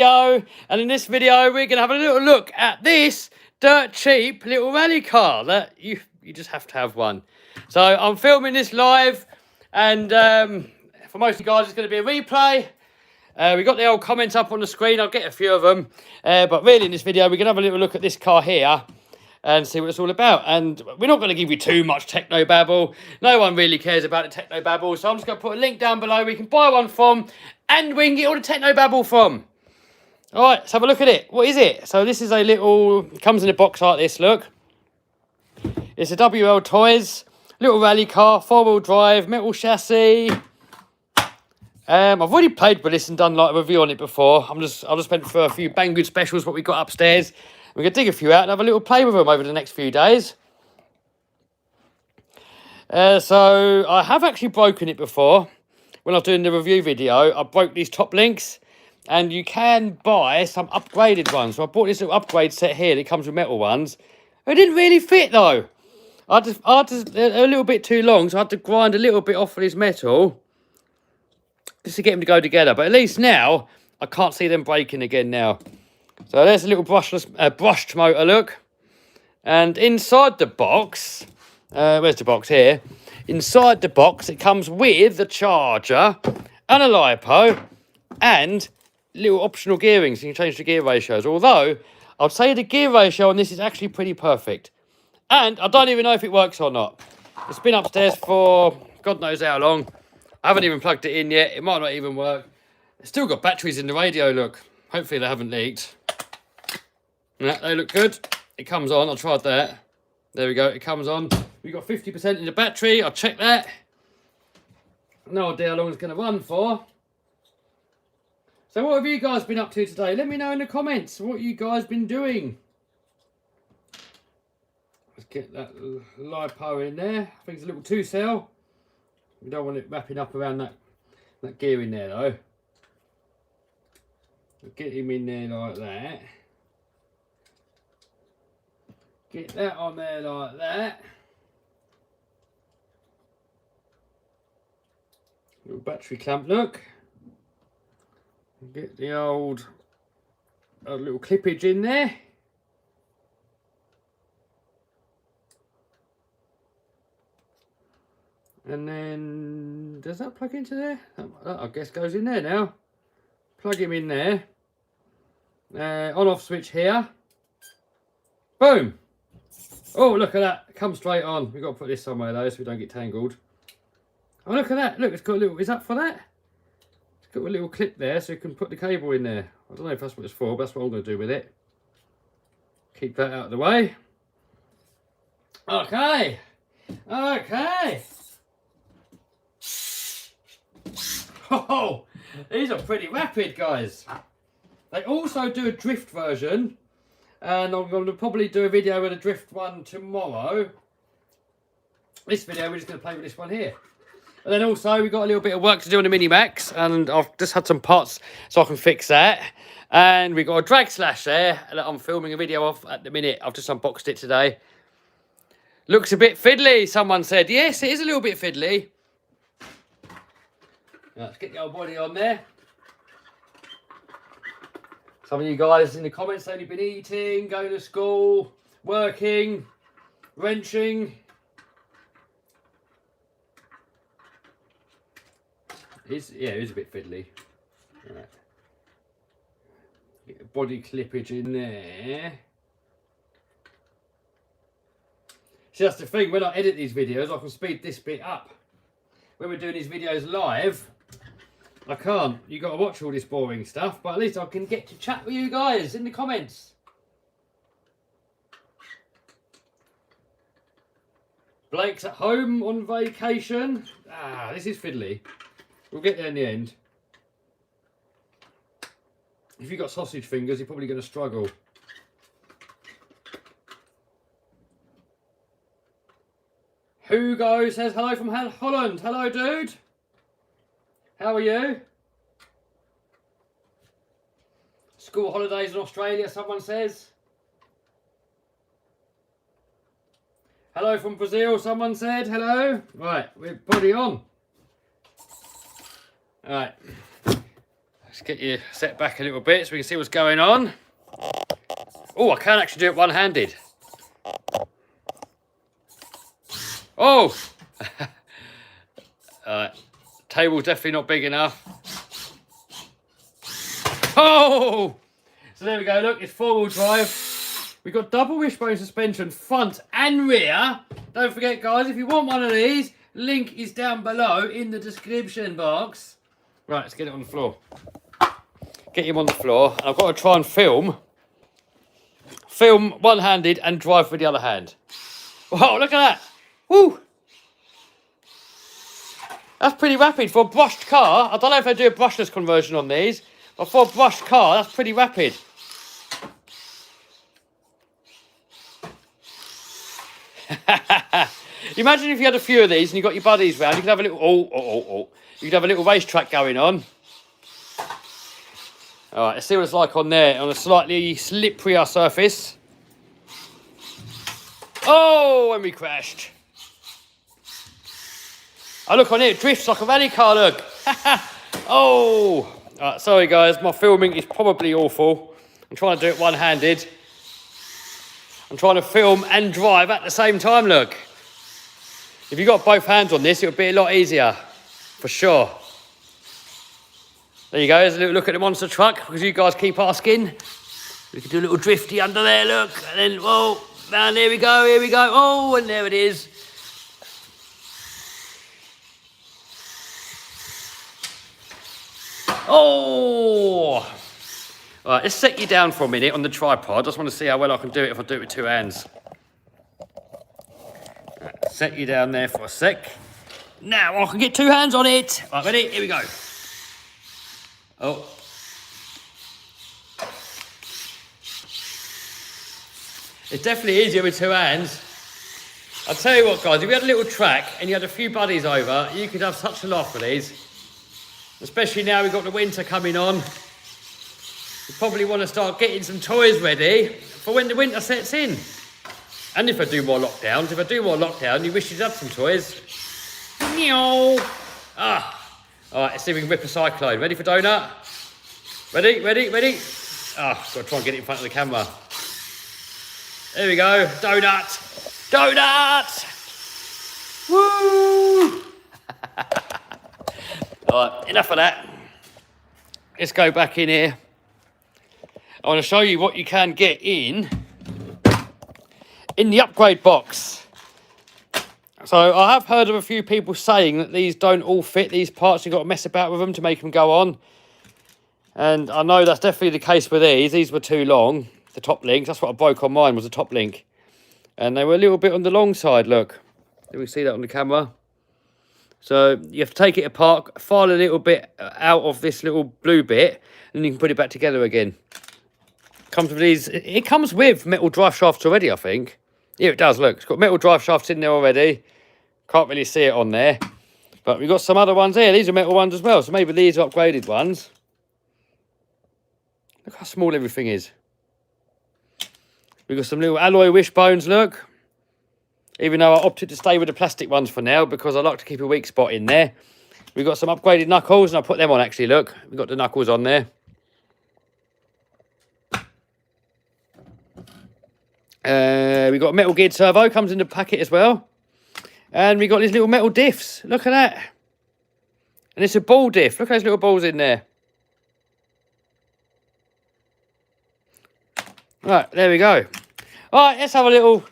And in this video we're going to have a little look at this dirt cheap little rally car that you just have to have one. So I'm filming this live, and for most of you guys it's going to be a replay. We got the old comments up on the screen. I'll get a few of them, but really in this video we're going to have a little look at this car here and see what it's all about. And we're not going to give you too much techno babble. No one really cares about the techno babble, so I'm just going to put a link down below where you can buy one from and we can get all the techno babble from. All right, let's have a look at it. What is it? So this is a little, it comes in a box like this, look. It's a WL Toys little rally car, 4-wheel drive, metal chassis. I've already played with this and done like a review on it before. I'll just went for a few bang good specials what we got upstairs. We're going to dig a few out and have a little play with them over the next few days. So I have actually broken it before. When I was doing the review video, I broke these top links. And you can buy some upgraded ones. So I bought this little upgrade set here that comes with metal ones. It didn't really fit though. They're a little bit too long, so I had to grind a little bit off of this metal just to get them to go together. But at least now, I can't see them breaking again now. So there's a little brushed motor, look. And inside the box, where's the box here? Inside the box, it comes with the charger and a LiPo and little optional gearing, so you can change the gear ratios. Although, I'd say the gear ratio on this is actually pretty perfect. And I don't even know if it works or not. It's been upstairs for God knows how long. I haven't even plugged it in yet. It might not even work. It's still got batteries in the radio, look. Hopefully they haven't leaked. Yeah, they look good. It comes on. I tried that. There we go. It comes on. We've got 50% in the battery. I'll check that. No idea how long it's going to run for. So what have you guys been up to today? Let me know in the comments what you guys been doing. Let's get that LiPo in there. I think it's a little 2-cell. We don't want it wrapping up around that gear in there though. We'll get him in there like that. Get that on there like that. Little battery clamp, look. Get the old little clippage in there. And then, does that plug into there? That I guess goes in there now. Plug him in there. On-off switch here. Boom. Oh, look at that. Come straight on. We've got to put this somewhere though so we don't get tangled. Oh, look at that. Look, it's got a little, is that for that? Got a little clip there so you can put the cable in there. I don't know if that's what it's for, but that's what I'm going to do with it. Keep that out of the way. Okay. Okay. Oh, these are pretty rapid, guys. They also do a drift version. And I'm going to probably do a video with a drift one tomorrow. This video, we're just going to play with this one here. And then also, we've got a little bit of work to do on the Mini-Max, and I've just had some parts so I can fix that. And we've got a drag slash there that I'm filming a video of at the minute. I've just unboxed it today. Looks a bit fiddly, someone said. Yes, it is a little bit fiddly. Let's get the old body on there. Some of you guys in the comments say you've been eating, going to school, working, wrenching. Yeah, it is a bit fiddly. Right. Get a body clippage in there. See, that's the thing, when I edit these videos, I can speed this bit up. When we're doing these videos live, I can't. You've got to watch all this boring stuff, but at least I can get to chat with you guys in the comments. Blake's at home on vacation. Ah, this is fiddly. We'll get there in the end. If you've got sausage fingers, you're probably going to struggle. Hugo says hello from Holland. Hello, dude. How are you? School holidays in Australia, someone says. Hello from Brazil, someone said. Hello. Right, we're body on. Alright. Let's get you set back a little bit so we can see what's going on. Oh, I can actually do it one-handed. Oh! Table's definitely not big enough. Oh! So there we go, look, it's four-wheel drive. We've got double wishbone suspension, front and rear. Don't forget, guys, if you want one of these, link is down below in the description box. Right, let's get it on the floor. Get him on the floor. I've got to try and film one-handed and drive with the other hand. Wow, look at that. Woo! That's pretty rapid for a brushed car. I don't know if they do a brushless conversion on these, but for a brushed car, that's pretty rapid. Imagine if you had a few of these and you got your buddies round, you could have a little, you could have a little racetrack going on. All right, let's see what it's like on there, on a slightly slipperier surface. Oh, and we crashed. Oh, look on it, it drifts like a rally car, look. Oh, all right, sorry guys, my filming is probably awful. I'm trying to do it one-handed. I'm trying to film and drive at the same time, look. If you got both hands on this, it would be a lot easier, for sure. There you go, there's a little look at the monster truck, because you guys keep asking. We can do a little drifty under there, look. And then, whoa, down, here we go, here we go. Oh, and there it is. Oh! All right, let's set you down for a minute on the tripod. I just want to see how well I can do it if I do it with two hands. Right, set you down there for a sec. Now I can get two hands on it. Right, ready? Here we go. Oh. It's definitely easier with two hands. I'll tell you what, guys, if you had a little track and you had a few buddies over, you could have such a laugh with these. Especially now we've got the winter coming on. You probably want to start getting some toys ready for when the winter sets in. And if I do more lockdowns, you wish you'd have some toys. Meow. Ah. All right, let's see if we can rip a cyclone. Ready for donut? Ready, ready, ready? Ah, got to try and get it in front of the camera. There we go, donut. Donut! Woo! All right, enough of that. Let's go back in here. I want to show you what you can get in the upgrade box. So I have heard of a few people saying that these don't all fit, these parts. You've got to mess about with them to make them go on. And I know that's definitely the case with these. These were too long, the top links. That's what I broke on mine, was the top link. And they were a little bit on the long side, look. Did we see that on the camera? So you have to take it apart, file a little bit out of this little blue bit, and you can put it back together again. Comes with these. It comes with metal drive shafts already, I think. Here it does, look. It's got metal drive shafts in there already. Can't really see it on there. But we've got some other ones here. These are metal ones as well, so maybe these are upgraded ones. Look how small everything is. We've got some little alloy wishbones, look. Even though I opted to stay with the plastic ones for now because I like to keep a weak spot in there. We've got some upgraded knuckles, and I put them on actually, look. We've got the knuckles on there. We've got a metal geared servo, comes in the packet as well. And we've got these little metal diffs. Look at that. And it's a ball diff. Look at those little balls in there. Right, there we go. All right, let's have a little...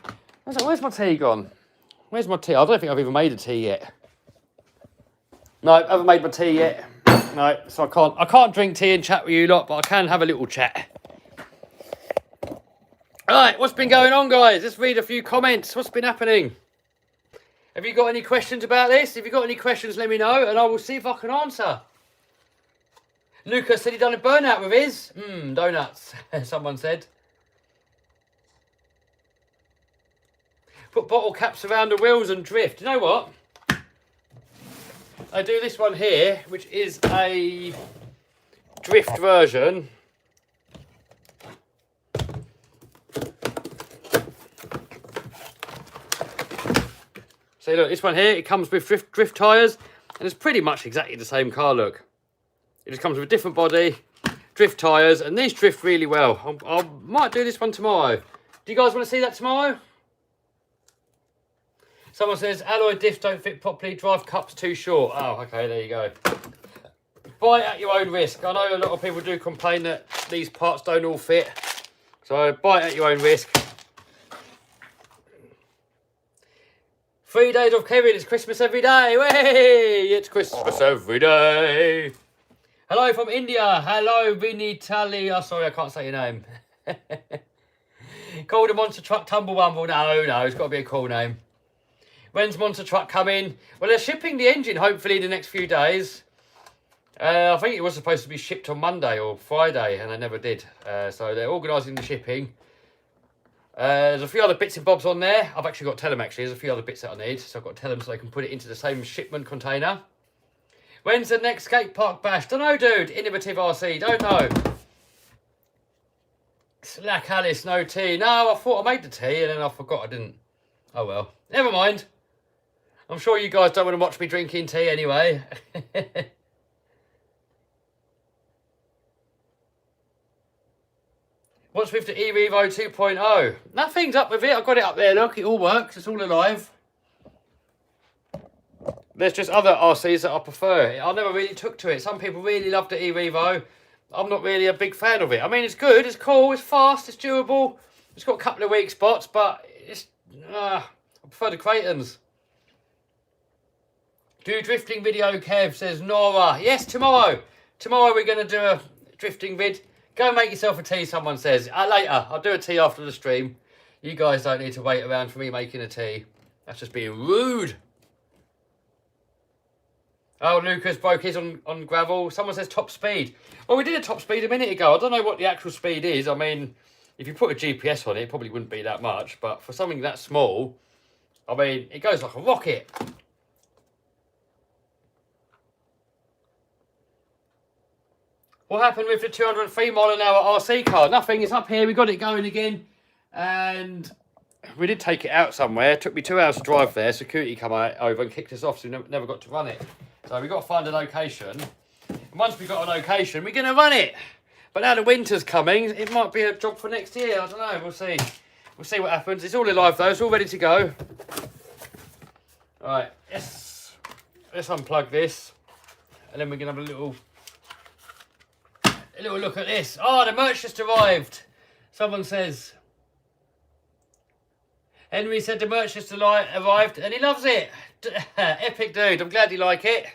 Where's my tea gone? Where's my tea? I don't think I've even made a tea yet. No, I haven't made my tea yet. No, so I can't drink tea and chat with you lot, but I can have a little chat. All right, what's been going on, guys? Let's read a few comments. What's been happening? Have you got any questions about this? If you've got any questions, let me know, and I will see if I can answer. Lucas said he done a burnout with his. Donuts, someone said. Put bottle caps around the wheels and drift. You know what? I do this one here, which is a drift version. So look, this one here, it comes with drift tyres, and it's pretty much exactly the same car, look. It just comes with a different body, drift tyres, and these drift really well. I might do this one tomorrow. Do you guys want to see that tomorrow? Someone says, alloy diffs don't fit properly, drive cup's too short. Oh, okay, there you go. Buy it at your own risk. I know a lot of people do complain that these parts don't all fit. So buy it at your own risk. 3 days of Kevin, it's Christmas every day. Way! It's Christmas every day. Hello from India. Hello, Vinitali. Oh, sorry, I can't say your name. Called a monster truck tumble wumble. No, it's got to be a cool name. When's monster truck coming? Well, they're shipping the engine hopefully in the next few days. I think it was supposed to be shipped on Monday or Friday, and they never did. So they're organising the shipping. There's a few other bits and bobs on there. I've actually got to tell them, actually. There's a few other bits that I need. So I've got to tell them so they can put it into the same shipment container. When's the next skate park bash? Don't know, dude. Innovative RC. Don't know. Slack Alice, no tea. No, I thought I made the tea, and then I forgot I didn't. Oh, well. Never mind. I'm sure you guys don't want to watch me drinking tea anyway. What's with the eRevo 2.0? Nothing's up with it. I've got it up there. Look, it all works. It's all alive. There's just other RCs that I prefer. I never really took to it. Some people really love the eRevo. I'm not really a big fan of it. I mean, it's good. It's cool. It's fast. It's durable. It's got a couple of weak spots, but it's... I prefer the Cratons. Do drifting video, Kev, says Nora. Yes, tomorrow. Tomorrow we're going to do a drifting vid. Go and make yourself a tea, someone says. Later. I'll do a tea after the stream. You guys don't need to wait around for me making a tea. That's just being rude. Oh, Lucas broke his on gravel. Someone says top speed. Well, we did a top speed a minute ago. I don't know what the actual speed is. I mean, if you put a GPS on it, it probably wouldn't be that much. But for something that small, I mean, it goes like a rocket. What happened with the 203 mile an hour RC car? Nothing. It's up here. We got it going again. And we did take it out somewhere. It took me 2 hours to drive there. Security come over and kicked us off, so we never got to run it. So we've got to find a location. And once we've got a location, we're going to run it. But now the winter's coming. It might be a job for next year. I don't know. We'll see. We'll see what happens. It's all alive, though. It's all ready to go. All right. Let's unplug this. And then we're going to have a little look at this. Oh, the merch just arrived. Someone says... Henry said the merch just arrived and he loves it. Epic, dude. I'm glad you like it.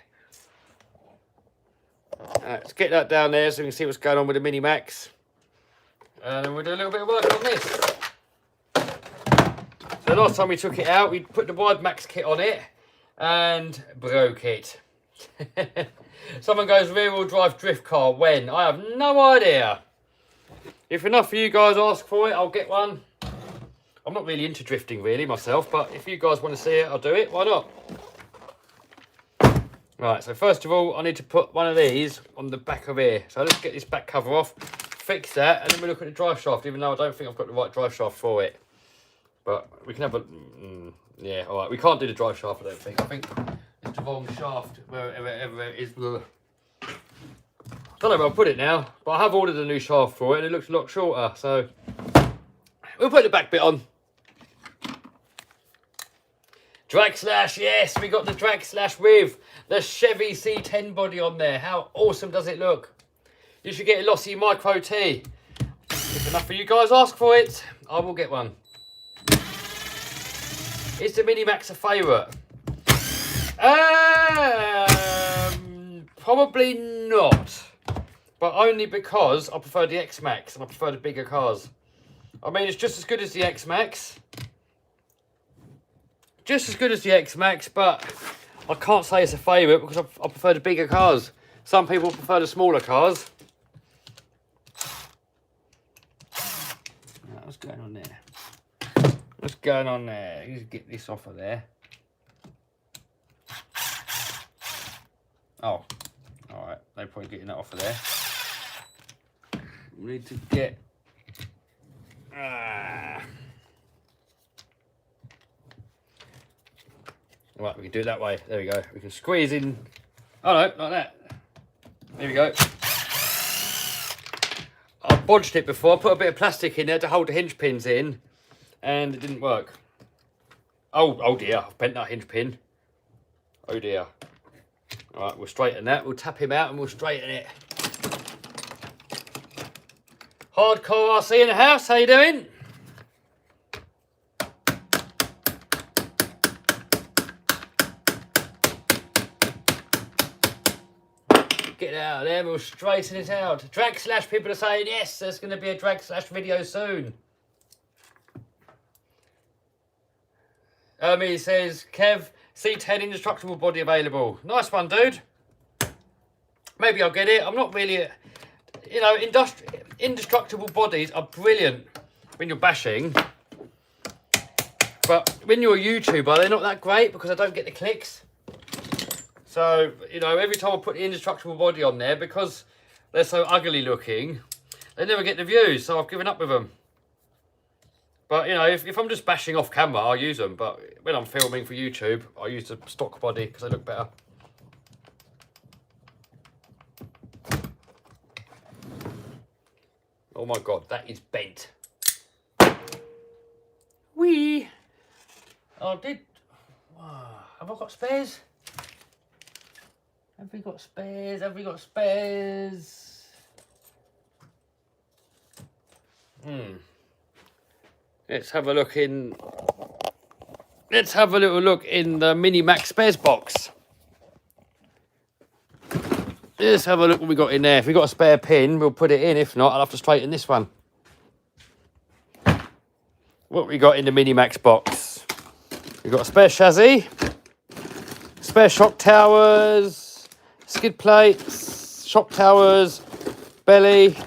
Let's get that down there so we can see what's going on with the Mini Max. And then we'll do a little bit of work on this. So last time we took it out, we put the Wide Max kit on it and broke it. Someone goes, rear-wheel drive drift car, when? I have no idea. If enough of you guys ask for it, I'll get one. I'm not really into drifting, really, myself, but if you guys want to see it, I'll do it. Why not? Right, so first of all, I need to put one of these on the back of here. So let's get this back cover off, fix that, and then we look at the drive shaft, even though I don't think I've got the right drive shaft for it. But we can have a... yeah, all right. We can't do the drive shaft, I don't think. I think it's the wrong shaft, wherever it is. Don't know where I'll put it now, but I have ordered a new shaft for it, and it looks a lot shorter, so... We'll put the back bit on. Drag Slash, yes, we got the Drag Slash with the Chevy C10 body on there. How awesome does it look? You should get a Lossy Micro T. If enough of you guys ask for it, I will get one. Is the Mini Max a favourite? Probably not. But only because I prefer the X Max and I prefer the bigger cars. I mean, it's just as good as the X Max. Just as good as the X Max, but I can't say it's a favourite because I prefer the bigger cars. Some people prefer the smaller cars. Right, what's going on there? What's going on there? Let's get this off of there. Oh, alright. No point getting that off of there. We need to get... Right, we can do it that way. There we go. We can squeeze in. Oh no, like that. There we go. I bodged it before. I put a bit of plastic in there to hold the hinge pins in, and it didn't work. Oh dear, I've bent that hinge pin. Oh dear. All right, we'll straighten that. We'll tap him out and we'll straighten it. Hardcore RC in the house, how you doing? Get it out of there, we'll straighten it out. Drag slash, people are saying yes, there's going to be a drag slash video soon. He says, Kev, C10 indestructible body available. Nice one, dude. Maybe I'll get it. I'm not really, you know, indestructible bodies are brilliant when you're bashing. But when you're a YouTuber, they're not that great because I don't get the clicks. So, you know, every time I put the indestructible body on there, because they're so ugly looking, they never get the views, so I've given up with them. But, you know, if I'm just bashing off camera, I'll use them. But when I'm filming for YouTube, I use the stock body because they look better. Oh my God, that is bent. Whee! Oh, have I got spares? Have we got spares? Have we got spares? Let's have a look in. Let's have a little look in the Mini Max spares box. Let's have a look what we got in there. If we got a spare pin, we'll put it in. If not, I'll have to straighten this one. What we got in the Mini Max box? We got a spare chassis, spare shock towers, skid plates, shock towers, belly,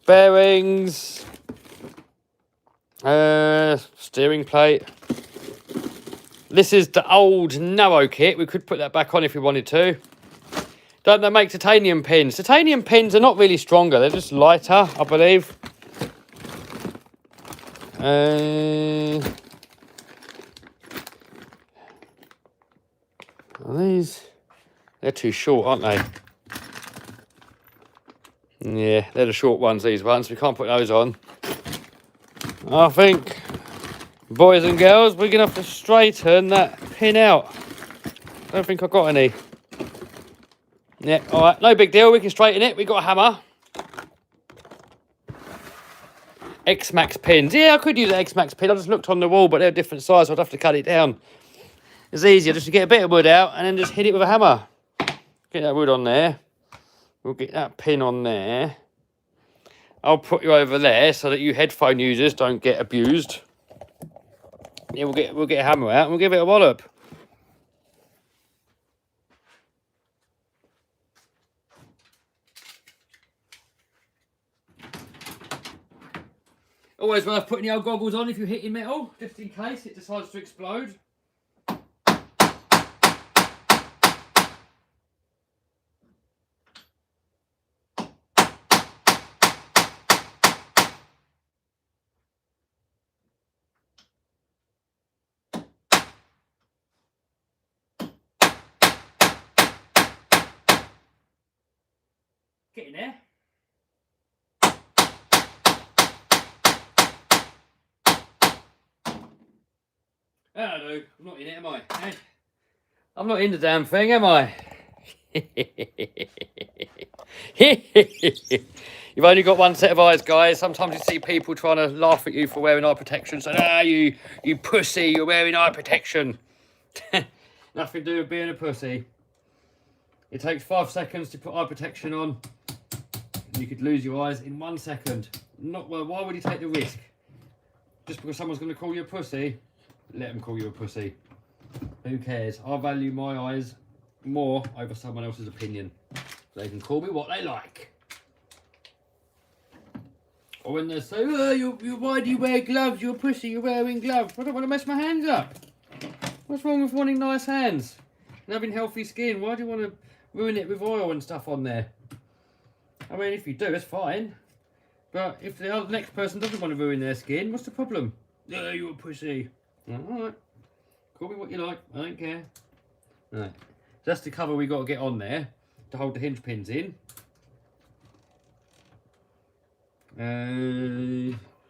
bearings, steering plate. This is the old narrow kit. We could put that back on if we wanted to. Don't they make titanium pins? Titanium pins are not really stronger. They're just lighter, I believe. Are these? They're too short, aren't they? Yeah, they're the short ones, these ones. We can't put those on. I think, boys and girls, we're going to have to straighten that pin out. I don't think I've got any. Yeah, all right, no big deal. We can straighten it. We got a hammer. X-Max pins. Yeah, I could use an X-Max pin. I just looked on the wall, but they're different size, so I'd have to cut it down. It's easier just to get a bit of wood out and then just hit it with a hammer. Get that wood on there. We'll get that pin on there. I'll put you over there so that you headphone users don't get abused. Yeah, we'll get a hammer out and we'll give it a wallop. Always worth putting the old goggles on if you're hitting metal, just in case it decides to explode. Get in there. Hello, I'm not in it, am I? Eh? I'm not in the damn thing, am I? You've only got one set of eyes, guys. Sometimes you see people trying to laugh at you for wearing eye protection. So, you pussy, you're wearing eye protection. Nothing to do with being a pussy. It takes 5 seconds to put eye protection on. You could lose your eyes in 1 second. Not well. Why would you take the risk? Just because someone's going to call you a pussy? Let them call you a pussy. Who cares? I value my eyes more over someone else's opinion. They can call me what they like. Or when they say, oh, why do you wear gloves? You're a pussy, you're wearing gloves. I don't want to mess my hands up. What's wrong with wanting nice hands and having healthy skin? Why do you want to ruin it with oil and stuff on there? I mean, if you do, it's fine. But if the next person doesn't want to ruin their skin, what's the problem? Oh, you're a pussy. Alright. Call me what you like. I don't care. Right. That's the cover we got to get on there. to hold the hinge pins in.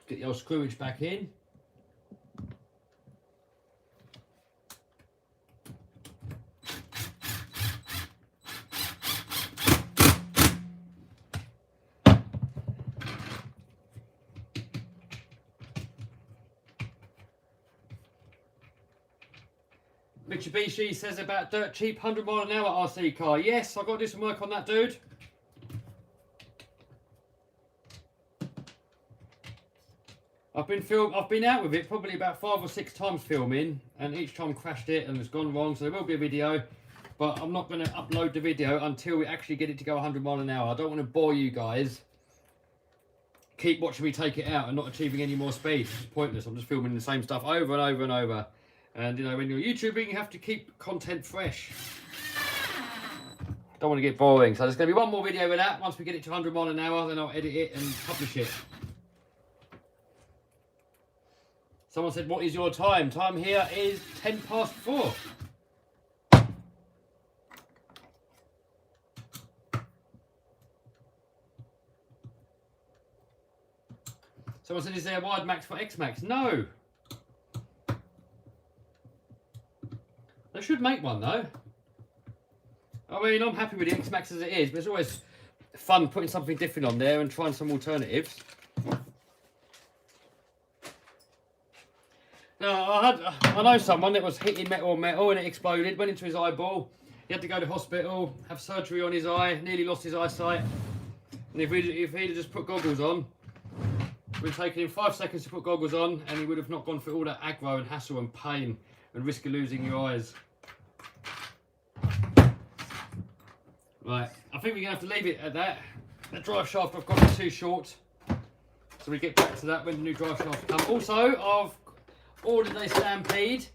Get the old screwage back in. Mitsubishi says about dirt cheap 100 mile an hour RC car. Yes, I've got to do some work on that, dude. I've been out with it probably about 5 or 6 times filming, and each time crashed it and it's gone wrong. So there will be a video, but I'm not going to upload the video until we actually get it to go 100 mile an hour. I don't want to bore you guys. Keep watching me take it out and not achieving any more speed. It's pointless. I'm just filming the same stuff over and over and over. And you know, when you're YouTubing, you have to keep content fresh. Don't want to get boring. So there's going to be one more video with that. Once we get it to 100 mile an hour, then I'll edit it and publish it. Someone said, what is your time? Time here is 4:10. Someone said, is there a wide max for X-Max? No. They should make one though. I mean, I'm happy with the X-Max as it is, but it's always fun putting something different on there and trying some alternatives. Now, I know someone that was hitting metal on metal and it exploded, went into his eyeball. He had to go to hospital, have surgery on his eye, nearly lost his eyesight. And if he'd have just put goggles on, it would have taken him 5 seconds to put goggles on, and he would have not gone through all that aggro and hassle and pain and risk of losing your eyes. Right, I think we're going to have to leave it at that. The drive shaft I've got is too short. So we get back to that when the new drive shaft comes. Also, I've ordered a Stampede.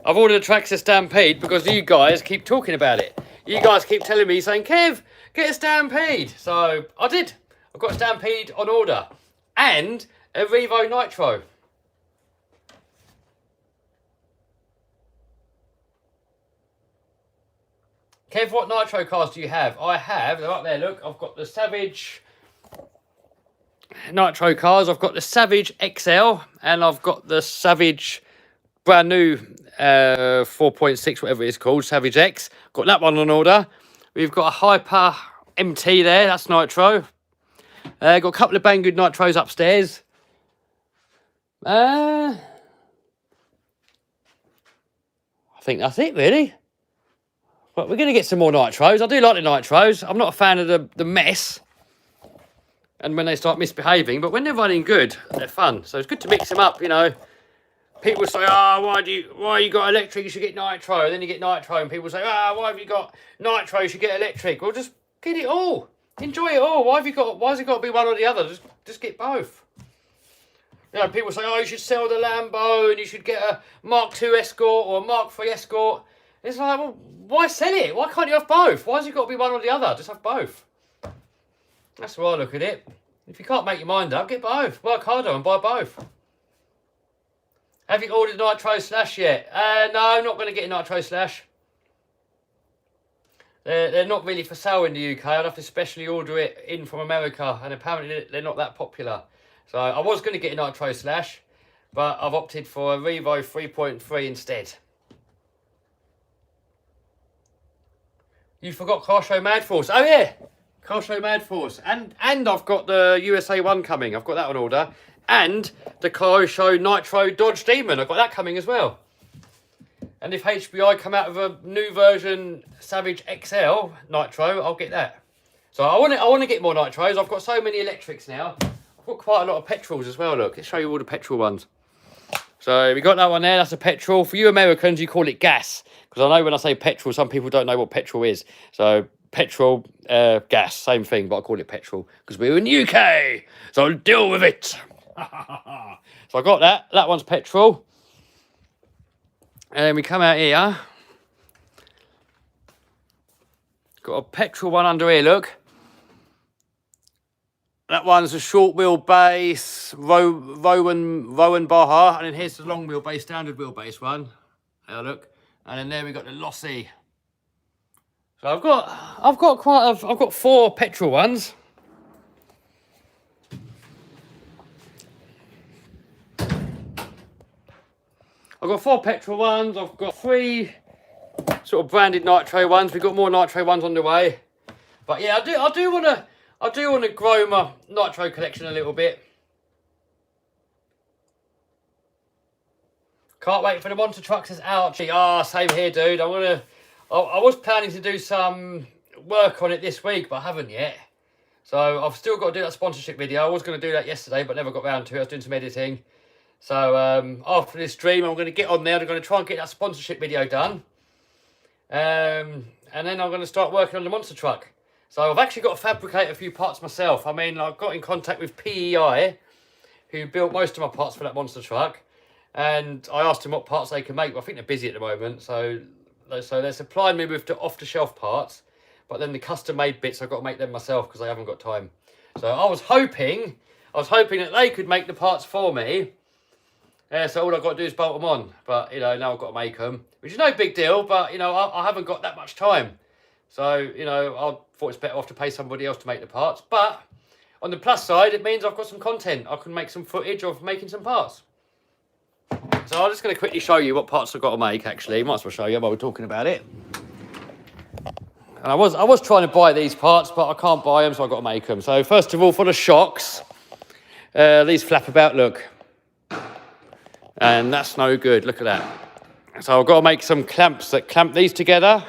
I've ordered a Traxxas Stampede because you guys keep talking about it. You guys keep telling me, saying, Kev, get a Stampede. So I did. I've got a Stampede on order. And a Revo Nitro. Kev, what Nitro cars do you have? I have, they're up there, look. I've got the Savage Nitro cars. I've got the Savage XL. And I've got the Savage brand new 4.6, whatever it's called, Savage X. Got that one on order. We've got a Hyper MT there, that's Nitro. Got a couple of Banggood Nitros upstairs. I think that's it, really. But we're going to get some more Nitros. I do like the Nitros. I'm not a fan of the mess. And when they start misbehaving. But when they're running good, they're fun. So it's good to mix them up, you know. People say, why you got electric? You should get Nitro. And then you get Nitro. And people say, why have you got Nitro? You should get electric. Well, just get it all. Enjoy it all. Why has it got to be one or the other? Just get both. You know, people say, you should sell the Lambo and you should get a Mark II Escort or a Mark III Escort. It's like, well, why sell it? Why can't you have both? Why has it got to be one or the other? Just have both. That's the way I look at it. If you can't make your mind up, get both. Work harder and buy both. Have you ordered Nitro Slash yet? No, not going to get a Nitro Slash. They're not really for sale in the UK. I'd have to specially order it in from America, and apparently they're not that popular. So I was going to get a Nitro Slash, but I've opted for a Revo 3.3 instead. You forgot Car Show Mad Force. Oh yeah, Car Show Mad Force. And I've got the USA 1 coming. I've got that on order. And the Car Show Nitro Dodge Demon. I've got that coming as well. And if HBI come out with a new version Savage XL Nitro, I'll get that. So I want to get more Nitros. I've got so many electrics now. I've got quite a lot of petrols as well. Look, let's show you all the petrol ones. So we got that one there. That's a petrol. For you Americans, you call it gas. Because I know when I say petrol, some people don't know what petrol is. So petrol, gas, same thing, but I call it petrol. Because we're in the UK. So deal with it. So I got that. That one's petrol. And then we come out here. Got a petrol one under here, look. That one's a short wheelbase, Rowan Baja. And then here's the long wheelbase, standard wheelbase one. Have a look. And then there we got the lossy. So I've got 4 petrol ones. I've got 4 petrol ones. I've got 3 sort of branded nitro ones. We've got more nitro ones on the way. But yeah, I do want to grow my nitro collection a little bit. Can't wait for the monster trucks as out. Same here, dude. I was planning to do some work on it this week, but I haven't yet. So I've still got to do that sponsorship video. I was going to do that yesterday, but never got around to it. I was doing some editing. So after this stream, I'm going to get on there. I'm going to try and get that sponsorship video done. And then I'm going to start working on the monster truck. So I've actually got to fabricate a few parts myself. I mean, I got in contact with PEI, who built most of my parts for that monster truck. And I asked them what parts they can make. But I think they're busy at the moment. So they're supplying me with the off-the-shelf parts. But then the custom-made bits, I've got to make them myself because I haven't got time. So I was hoping that they could make the parts for me. So all I've got to do is bolt them on. But, you know, now I've got to make them. Which is no big deal, but, you know, I haven't got that much time. So, you know, I thought it's better off to pay somebody else to make the parts. But on the plus side, it means I've got some content. I can make some footage of making some parts. So I'm just going to quickly show you what parts I've got to make, actually. Might as well show you while we're talking about it. And I was trying to buy these parts, but I can't buy them, so I've got to make them. So first of all, for the shocks, these flap about, look. And that's no good, look at that. So I've got to make some clamps that clamp these together.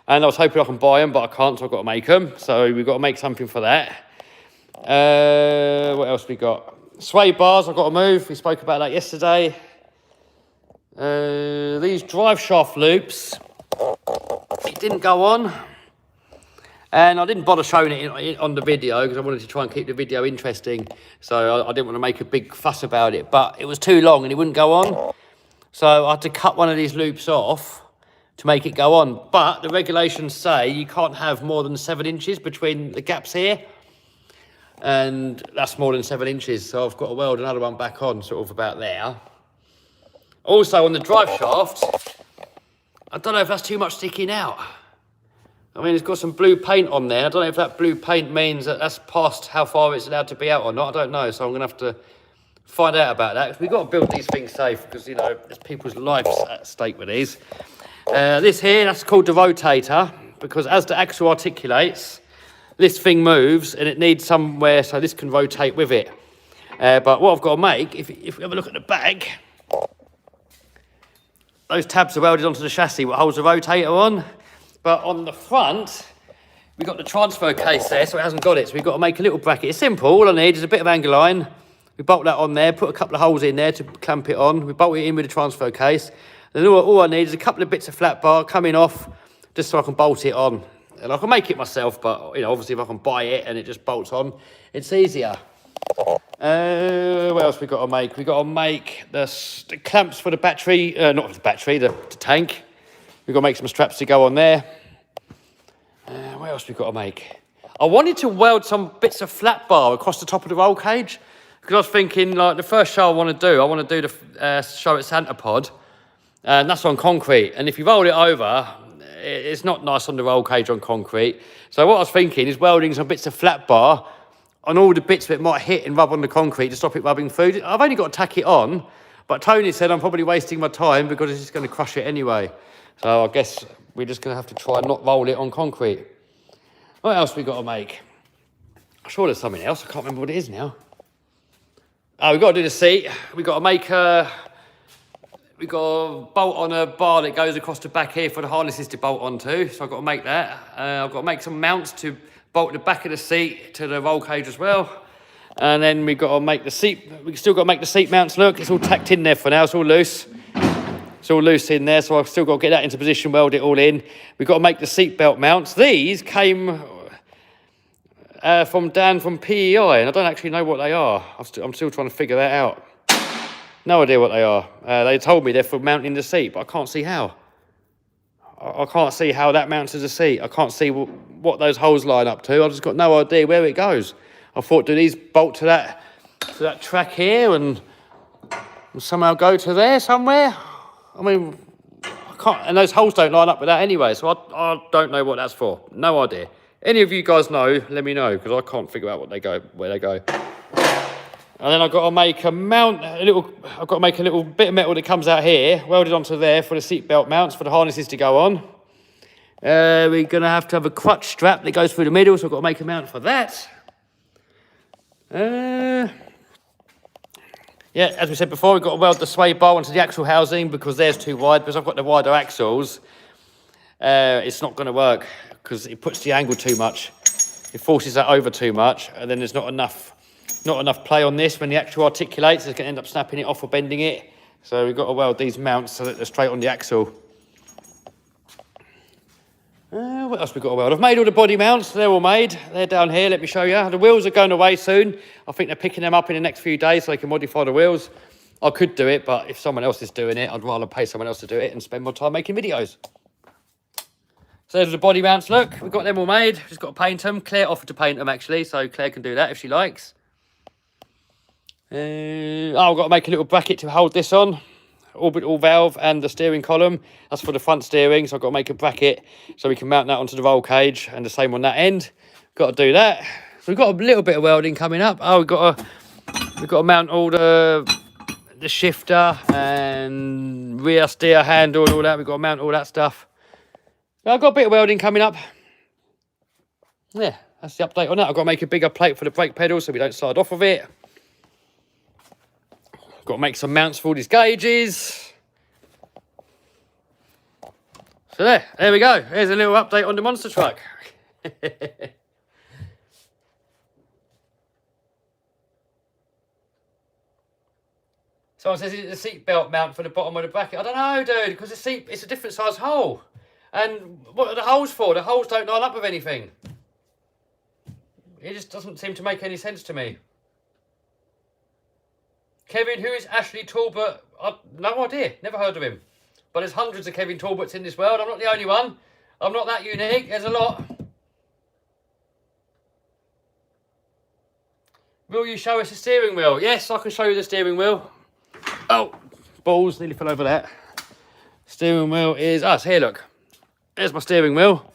And I was hoping I can buy them, but I can't, so I've got to make them. So we've got to make something for that. What else we got? Sway bars I've got to move. We spoke about that yesterday. These drive shaft loops, it didn't go on. And I didn't bother showing it on the video because I wanted to try and keep the video interesting. So I didn't want to make a big fuss about it. But it was too long and it wouldn't go on. So I had to cut one of these loops off to make it go on. But the regulations say you can't have more than 7 inches between the gaps here. And that's more than 7 inches. So I've got to weld another one back on, sort of about there. Also on the drive shaft, I don't know if that's too much sticking out. I mean, it's got some blue paint on there. I don't know if that blue paint means that that's past how far it's allowed to be out or not. I don't know. So I'm going to have to find out about that. We've got to build these things safe because, you know, there's people's lives at stake with these. This here, that's called the rotator because as the axle articulates, this thing moves and it needs somewhere so this can rotate with it. But what I've got to make, if we have a look at the back, those tabs are welded onto the chassis, what holds the rotator on. But on the front, we've got the transfer case there, so it hasn't got it. So we've got to make a little bracket. It's simple. All I need is a bit of angle iron. We bolt that on there, put a couple of holes in there to clamp it on. We bolt it in with the transfer case. Then all I need is a couple of bits of flat bar coming off, just so I can bolt it on. And I can make it myself, but, you know, obviously if I can buy it and it just bolts on, it's easier. What else we got to make? We got to make the clamps for the battery, not the battery, the tank. We've got to make some straps to go on there. What else we got to make? I wanted to weld some bits of flat bar across the top of the roll cage because I was thinking, like, the first show I want to do the show at Santa Pod, and that's on concrete. And if you roll it over, it's not nice on the roll cage on concrete. So what I was thinking is welding some bits of flat bar on all the bits that might hit and rub on the concrete to stop it rubbing through. I've only got to tack it on, but Tony said I'm probably wasting my time because it's just going to crush it anyway. So I guess we're just going to have to try and not roll it on concrete. What else we got to make? I'm sure there's something else. I can't remember what it is now. Oh, we've got to do the seat. We've got to make we've got to bolt on a bar that goes across the back here for the harnesses to bolt onto. So I've got to make that. I've got to make some mounts to bolt the back of the seat to the roll cage as well. And then we've got to make the seat. We've still got to make the seat mounts look. It's all tacked in there for now. It's all loose. It's all loose in there, so I've still got to get that into position, weld it all in. We've got to make the seat belt mounts. These came from Dan from PEI, and I don't actually know what they are. I'm still trying to figure that out. No idea what they are. They told me they're for mounting the seat, but I can't see how. I can't see how that mounts as a seat. I can't see what those holes line up to. I've just got no idea where it goes. I thought, do these bolt to that track here and somehow go to there somewhere? I mean, can't, and those holes don't line up with that anyway, so I don't know what that's for. No idea. Any of you guys know, let me know, because I can't figure out where they go. And then I've got to make I've got to make a little bit of metal that comes out here, welded onto there for the seatbelt mounts, for the harnesses to go on. We're going to have a crutch strap that goes through the middle, so I've got to make a mount for that. Yeah, as we said before, we've got to weld the sway bar onto the axle housing because there's too wide. Because I've got the wider axles, it's not going to work because it puts the angle too much. It forces that over too much, and then there's not enough play on this. When the axle articulates, it's going to end up snapping it off or bending it. So we've got to weld these mounts so that they're straight on the axle. What else we got to weld? I've made all the body mounts. They're all made. They're down here. Let me show you. The wheels are going away soon. I think they're picking them up in the next few days so they can modify the wheels. I could do it, but if someone else is doing it, I'd rather pay someone else to do it and spend more time making videos. So there's the body mounts. Look, we've got them all made. Just got to paint them. Claire offered to paint them, actually, so Claire can do that if she likes. I've got to make a little bracket to hold this on. Orbital valve and the steering column. That's for the front steering, so I've got to make a bracket so we can mount that onto the roll cage, and the same on that end. Got to do that. So we've got a little bit of welding coming up. We've got to mount all the shifter and rear steer handle and all that. We've got to mount all that stuff. I've got a bit of welding coming up. Yeah, that's the update on that. I've got to make a bigger plate for the brake pedal so we don't slide off of it. Got to make some mounts for all these gauges. So there we go. There's a little update on the monster truck. Someone says it's a seatbelt mount for the bottom of the bracket. I don't know, dude, because it's a different size hole. And what are the holes for? The holes don't line up with anything. It just doesn't seem to make any sense to me. Kevin, who is Ashley Talbot? No idea. Never heard of him. But there's hundreds of Kevin Talbots in this world. I'm not the only one. I'm not that unique. There's a lot. Will you show us the steering wheel? Yes, I can show you the steering wheel. Oh, balls. Nearly fell over that. Steering wheel is... it's here, look. There's my steering wheel.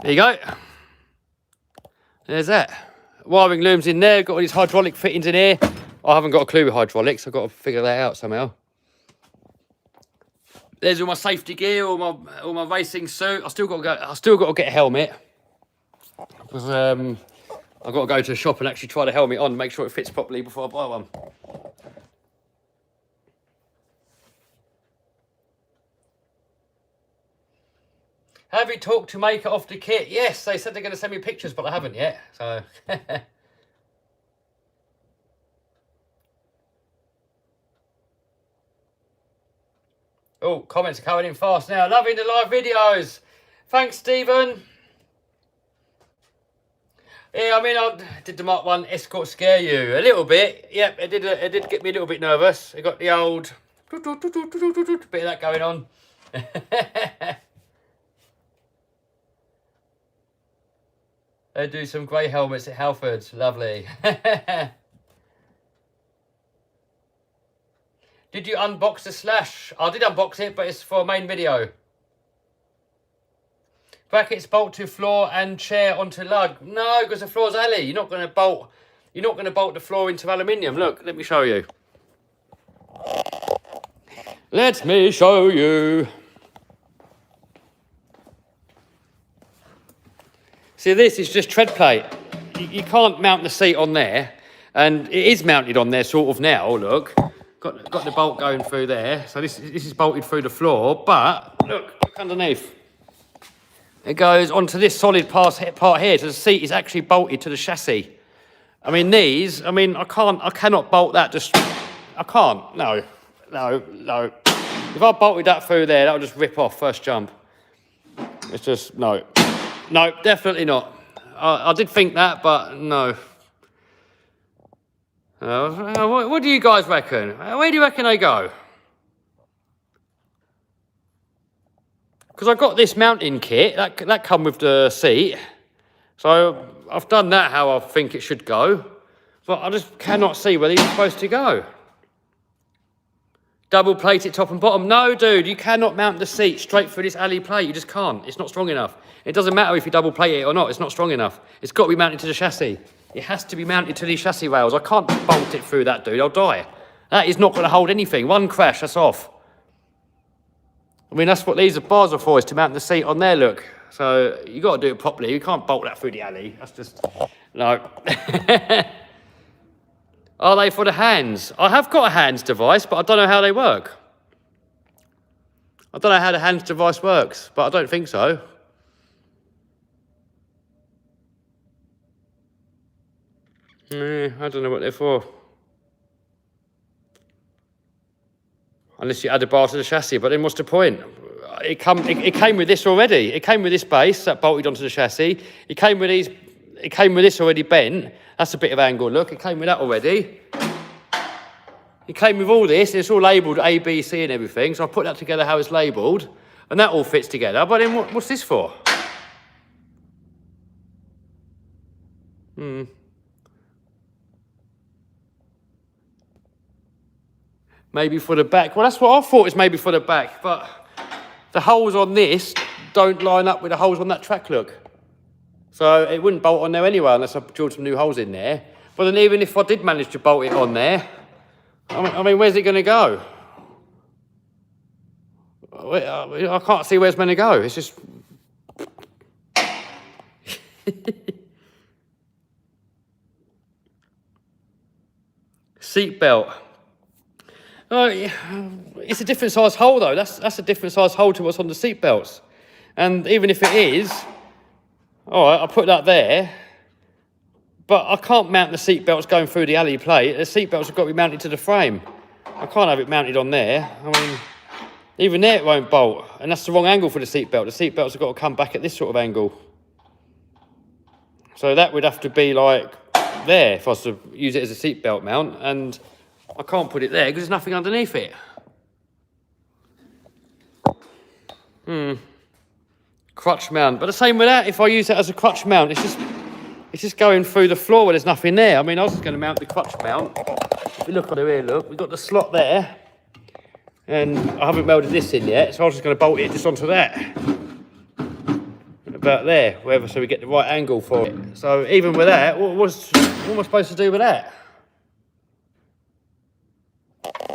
There you go. There's that. Wiring looms in there. Got all these hydraulic fittings in here. I haven't got a clue with hydraulics. I've got to figure that out somehow. There's all my safety gear, all my racing suit. I still got to get a helmet because I've got to go to the shop and actually try the helmet on, make sure it fits properly before I buy one. Have you talked to Maker off the kit? Yes, they said they're going to send me pictures, but I haven't yet. So. Oh, comments are coming in fast now. Loving the live videos. Thanks, Stephen. Yeah, I mean, did the Mark 1 Escort scare you? A little bit. Yep, it did get me a little bit nervous. It got the old bit of that going on. They do some grey helmets at Halfords. Lovely. Did you unbox the Slash? I did unbox it, but it's for a main video. Brackets bolt to floor and chair onto lug. No, because the floor's alley. You're not going to bolt the floor into aluminium. Look, let me show you. Let me show you. See, this is just tread plate. You can't mount the seat on there, and it is mounted on there sort of now. Look, got the bolt going through there. So this is bolted through the floor, but look underneath. It goes onto this solid part here. So the seat is actually bolted to the chassis. I mean, I cannot bolt that. I can't. No. If I bolted that through there, that would just rip off first jump. It's just no. No, definitely not. I did think that, but no. What do you guys reckon? Where do you reckon they go? Because I got this mounting kit, that come with the seat. So I've done that how I think it should go. But I just cannot see where these are supposed to go. Double plate it top and bottom. No, dude, you cannot mount the seat straight through this alley plate. You just can't. It's not strong enough. It doesn't matter if you double plate it or not. It's not strong enough. It's got to be mounted to the chassis. It has to be mounted to these chassis rails. I can't bolt it through that, dude. I'll die. That is not going to hold anything. One crash, that's off. I mean, that's what these bars are for, is to mount the seat on there, look. So you got to do it properly. You can't bolt that through the alley. That's just, no. Are they for the hands? I have got a hands device, but I don't know how they work. I don't know how the hands device works, but I don't think so. I don't know what they're for. Unless you add a bar to the chassis, but then what's the point? It came with this already. It came with this base that bolted onto the chassis. It came with these. It came with this already bent. That's a bit of angle. Look, it came with that already. It came with all this. It's all labelled A, B, C, and everything. So I put that together how it's labelled, and that all fits together. But then what's this for? Maybe for the back. Well, that's what I thought, is maybe for the back. But the holes on this don't line up with the holes on that track, look. So it wouldn't bolt on there anyway unless I drilled some new holes in there. But then even if I did manage to bolt it on there, I mean, where's it going to go? I can't see where it's going to go. It's just... Seat belt. Oh, yeah. It's a different size hole though. That's a different size hole to what's on the seat belts. And even if it is, all right, I'll put that there. But I can't mount the seat belts going through the alley plate. The seat belts have got to be mounted to the frame. I can't have it mounted on there. I mean, even there it won't bolt. And that's the wrong angle for the seat belt. The seat belts have got to come back at this sort of angle. So that would have to be like there if I was to use it as a seat belt mount. And I can't put it there because there's nothing underneath it. Crutch mount. But the same with that, if I use it as a crutch mount, it's just going through the floor where there's nothing there. I mean, I was just going to mount the crutch mount. If you look on here, look, we've got the slot there. And I haven't welded this in yet, so I was just going to bolt it just onto that. About there, wherever, so we get the right angle for it. So even with that, what am I supposed to do with that?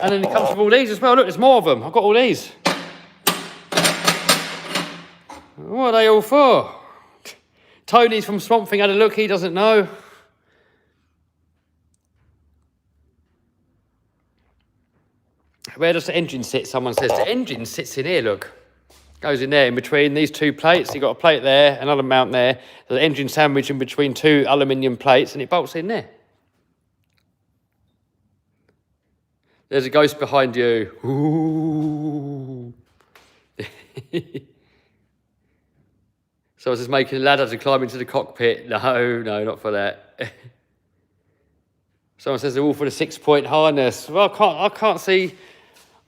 And then it comes with all these as well. Look, there's more of them. I've got all these. What are they all for? Tony's from Swamp Thing had a look. He doesn't know. Where does the engine sit? Someone says the engine sits in here, look. Goes in there in between these two plates. You've got a plate there, another mount there. The engine sandwich in between two aluminium plates, and it bolts in there. There's a ghost behind you. Ooh. So I was just making a ladder to climb into the cockpit. No, not for that. Someone says they're all for the 6-point harness. Well, I can't see.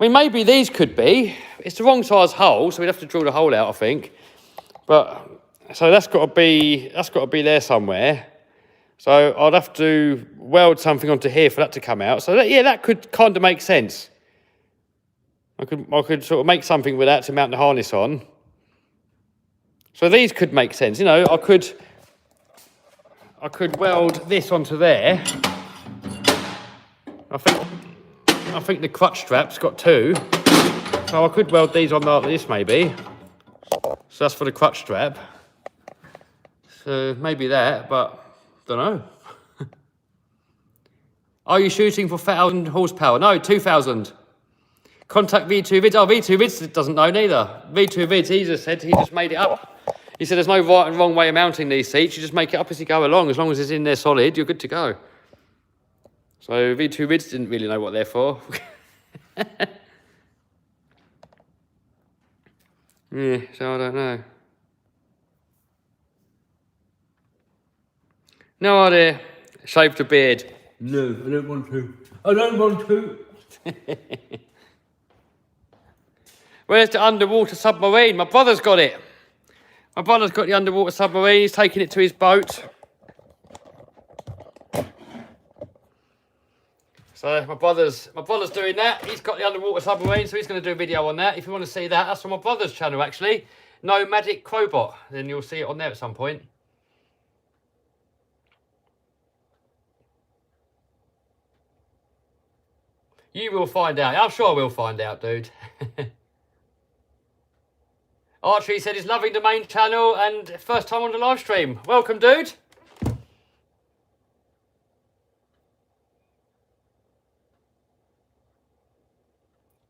I mean, maybe these could be. It's the wrong size hole, so we'd have to drill the hole out, I think. But so that's got to be there somewhere. So I'd have to weld something onto here for that to come out. So that could kind of make sense. I could sort of make something with that to mount the harness on. So these could make sense. You know, I could weld this onto there. I think the crutch strap's got two. So I could weld these on like this maybe. So that's for the crutch strap. So maybe that, but don't know. Are you shooting for 1,000 horsepower? No, 2,000. Contact V2 Vids. Oh, V2 Vids doesn't know neither. V2 Vids, he just made it up. He said there's no right and wrong way of mounting these seats. You just make it up as you go along. As long as it's in there solid, you're good to go. So V2 Vids didn't really know what they're for. Yeah, so I don't know. No idea. Shave the beard. No, I don't want to. I don't want to. Where's the underwater submarine? My brother's got it. My brother's got the underwater submarine. He's taking it to his boat. So my brother's doing that. He's got the underwater submarine, so he's going to do a video on that. If you want to see that, that's on my brother's channel actually. Nomadic Crowbot. Then you'll see it on there at some point. You will find out. I'm sure we'll find out, dude. Archie said he's loving the main channel and first time on the live stream. Welcome, dude.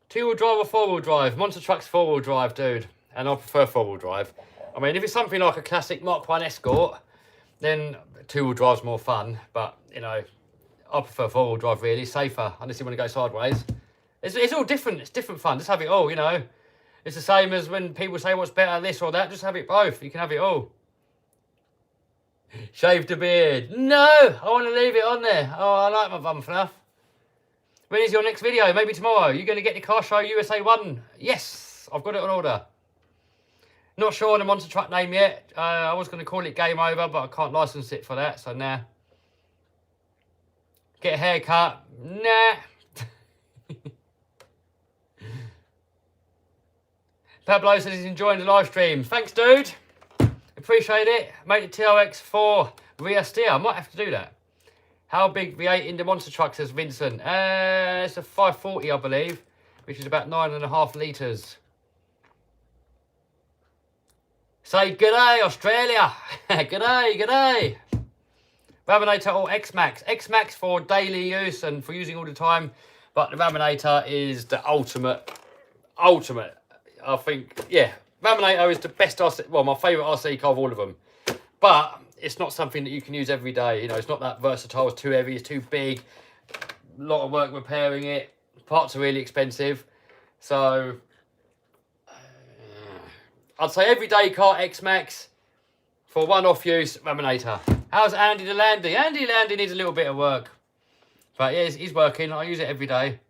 Two-wheel drive or four-wheel drive? Monster Truck's four-wheel drive, dude. And I prefer four-wheel drive. I mean, if it's something like a classic Mark 1 Escort, then two-wheel drive's more fun. But, you know, I prefer four-wheel drive, really. Safer, unless you want to go sideways. It's all different. It's different fun. Just have it all, you know. It's the same as when people say what's better, this or that. Just have it both. You can have it all. Shave the beard. No! I want to leave it on there. Oh, I like my bum fluff. When is your next video? Maybe tomorrow. You're going to get the Car Show USA 1? Yes, I've got it on order. Not sure on the monster truck name yet. I was going to call it Game Over, but I can't license it for that, so nah. Get a haircut? Nah. Pablo says he's enjoying the live stream. Thanks, dude. Appreciate it. Made the TRX4 rear steer. I might have to do that. How big V8 in the monster truck, says Vincent? It's a 540, I believe, which is about 9.5 litres. Say g'day, Australia. G'day, g'day. Raminator or X-Max. X-Max for daily use and for using all the time, but the Raminator is the ultimate. I think, yeah, Raminator is the best RC, well, my favourite RC car of all of them. But it's not something that you can use every day. You know, it's not that versatile. It's too heavy. It's too big. A lot of work repairing it. Parts are really expensive. So, I'd say everyday car X-Max. For one-off use, Raminator. How's Andy the Landy? Andy Landy needs a little bit of work. But yeah, he's working. I use it every day.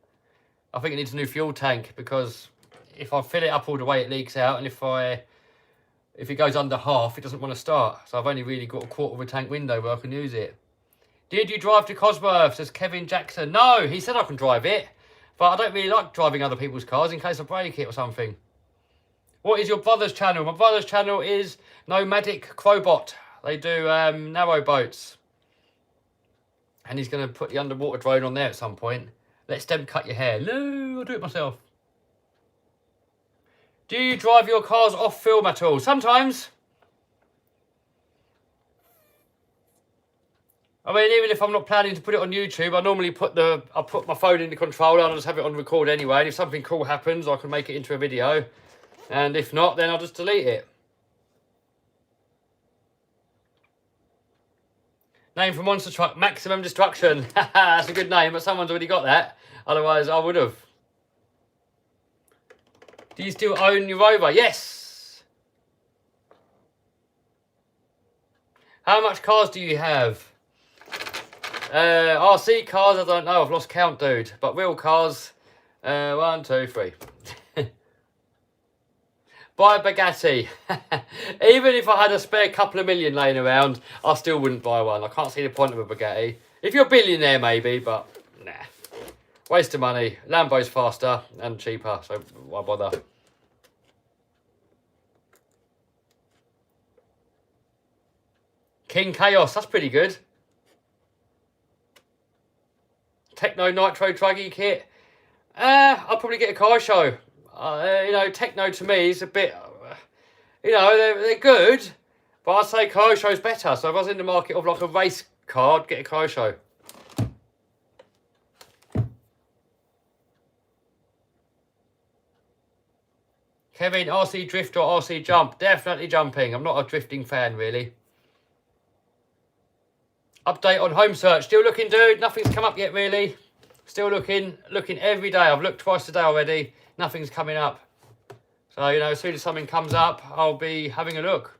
I think it needs a new fuel tank because if I fill it up all the way, it leaks out. And if it goes under half, it doesn't want to start. So I've only really got a quarter of a tank window where I can use it. Did you drive to Cosworth, says Kevin Jackson? No, he said I can drive it. But I don't really like driving other people's cars in case I break it or something. What is your brother's channel? My brother's channel is Nomadic Crowbot. They do narrow boats. And he's going to put the underwater drone on there at some point. Let Stem cut your hair. No, I'll do it myself. Do you drive your cars off film at all? Sometimes. I mean, even if I'm not planning to put it on YouTube, I normally put my phone in the controller and I'll just have it on record anyway. And if something cool happens, I can make it into a video. And if not, then I'll just delete it. Name for monster truck, Maximum Destruction. That's a good name, but someone's already got that. Otherwise, I would have. Do you still own your Rover? Yes. How much cars do you have? RC cars, I don't know. I've lost count, dude. But real cars, 1, 2, 3. Buy a Bugatti. Even if I had a spare couple of million laying around, I still wouldn't buy one. I can't see the point of a Bugatti. If you're a billionaire, maybe, but nah. Waste of money. Lambo's faster and cheaper, so why bother? King Chaos, that's pretty good. Techno Nitro Druggy kit. I'll probably get a car show. You know, Techno to me is a bit, you know, they're good, but I'd say car show's better. So if I was in the market of like a race car, I'd get a car show. Kevin, RC drift or RC jump? Definitely jumping. I'm not a drifting fan, really. Update on home search. Still looking, dude. Nothing's come up yet, really. Still looking every day. I've looked twice a day already. Nothing's coming up. So, you know, as soon as something comes up, I'll be having a look.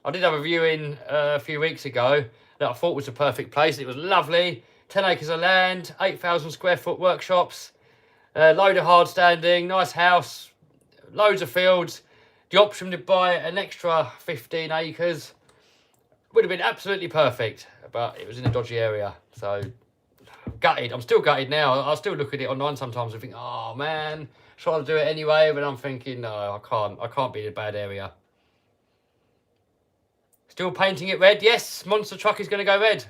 I did have a viewing a few weeks ago that I thought was a perfect place. It was lovely. 10 acres of land, 8,000 square foot workshops, load of hard standing, nice house, loads of fields. The option to buy an extra 15 acres would have been absolutely perfect, but it was in a dodgy area. So gutted. I'm still gutted now. I still look at it online sometimes and think, oh man, try to do it anyway. But I'm thinking, no, I can't. I can't be in a bad area. Still painting it red. Yes, monster truck is going to go red.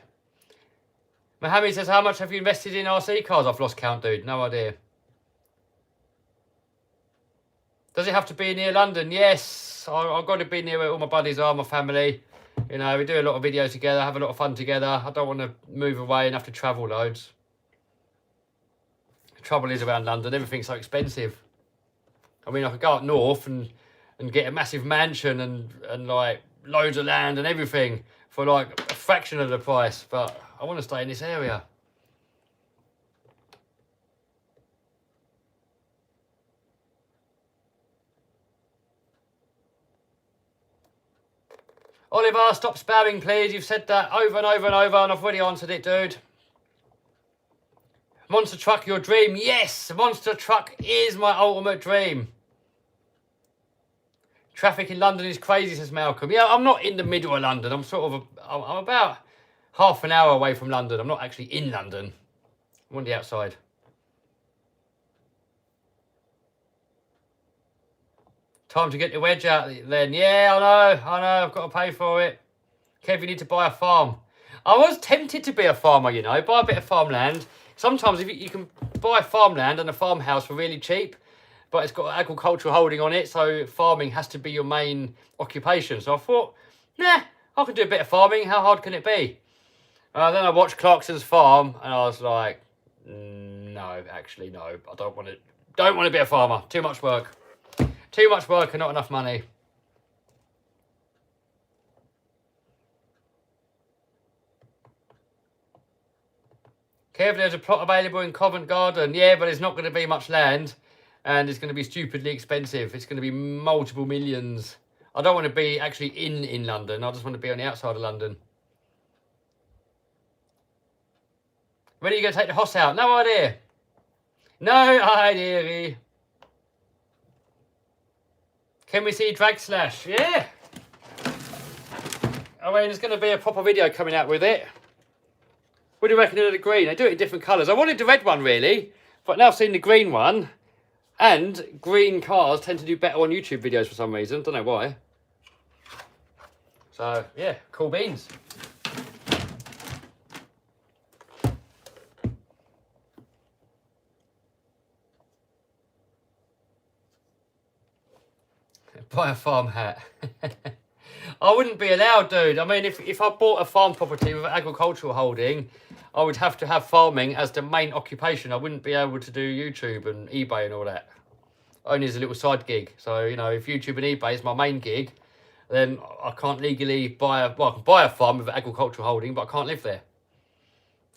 Mohammed says, how much have you invested in RC cars? I've lost count, dude. No idea. Does it have to be near London? Yes. I've got to be near where all my buddies are, my family. You know, we do a lot of videos together, have a lot of fun together. I don't want to move away and have to travel loads. The trouble is around London, everything's so expensive. I mean, I could go up north and get a massive mansion and like loads of land and everything for like a fraction of the price. But I want to stay in this area. Oliver, stop spamming, please. You've said that over and over and over, and I've already answered it, dude. Monster truck, your dream? Yes, monster truck is my ultimate dream. Traffic in London is crazy, says Malcolm. Yeah, I'm not in the middle of London. I'm I'm about half an hour away from London. I'm not actually in London. I'm on the outside. Time to get the wedge out then. Yeah, I know. I've got to pay for it. Kev, you need to buy a farm. I was tempted to be a farmer, you know, buy a bit of farmland. Sometimes if you can buy farmland and a farmhouse for really cheap, but it's got agricultural holding on it, so farming has to be your main occupation. So I thought, nah, I can do a bit of farming. How hard can it be? Then I watched Clarkson's farm, and I was like, no, actually, no. I don't want to be a farmer. Too much work. Too much work and not enough money. Kev, there's a plot available in Covent Garden. Yeah, but there's not going to be much land. And it's going to be stupidly expensive. It's going to be multiple millions. I don't want to be actually in London. I just want to be on the outside of London. When are you going to take the hoss out? No idea. No idea. Can we see Drag Slash? Yeah. I mean, there's going to be a proper video coming out with it. What do you reckon of the green? They do it in different colours. I wanted the red one, really. But now I've seen the green one. And green cars tend to do better on YouTube videos for some reason. Don't know why. So, yeah, cool beans. Buy a farm hat. I wouldn't be allowed, dude. I mean, if I bought a farm property with agricultural holding, I would have to have farming as the main occupation. I wouldn't be able to do YouTube and eBay and all that. Only as a little side gig. So, you know, if YouTube and eBay is my main gig, then I can't legally buy I can buy a farm with agricultural holding, but I can't live there.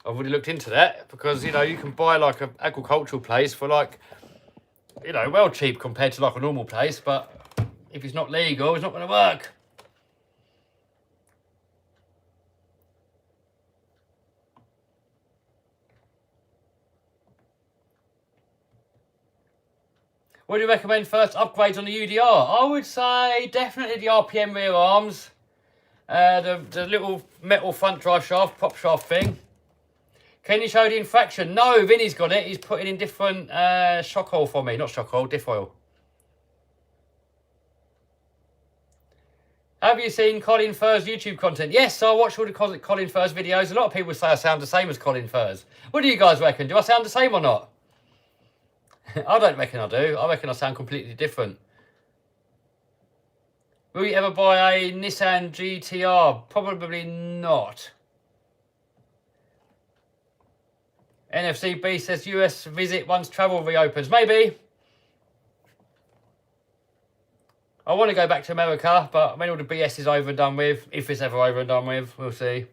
I've already looked into that because, you know, you can buy like an agricultural place for like, you know, well cheap compared to like a normal place, but if it's not legal, it's not going to work. What do you recommend first upgrades on the UDR? I would say definitely the RPM rear arms. The little metal front drive shaft, prop shaft thing. Can you show the infraction? No, Vinny's got it. He's put it in different shock oil for me. Not shock oil, diff oil. Have you seen Colin Furze YouTube content? Yes, I watch all the Colin Furze videos. A lot of people say I sound the same as Colin Furze. What do you guys reckon? Do I sound the same or not? I don't reckon I do. I reckon I sound completely different. Will you ever buy a Nissan GTR? Probably not. NFCB says US visit once travel reopens. Maybe. I want to go back to America, but when all the BS is over and done with, if it's ever over and done with, we'll see.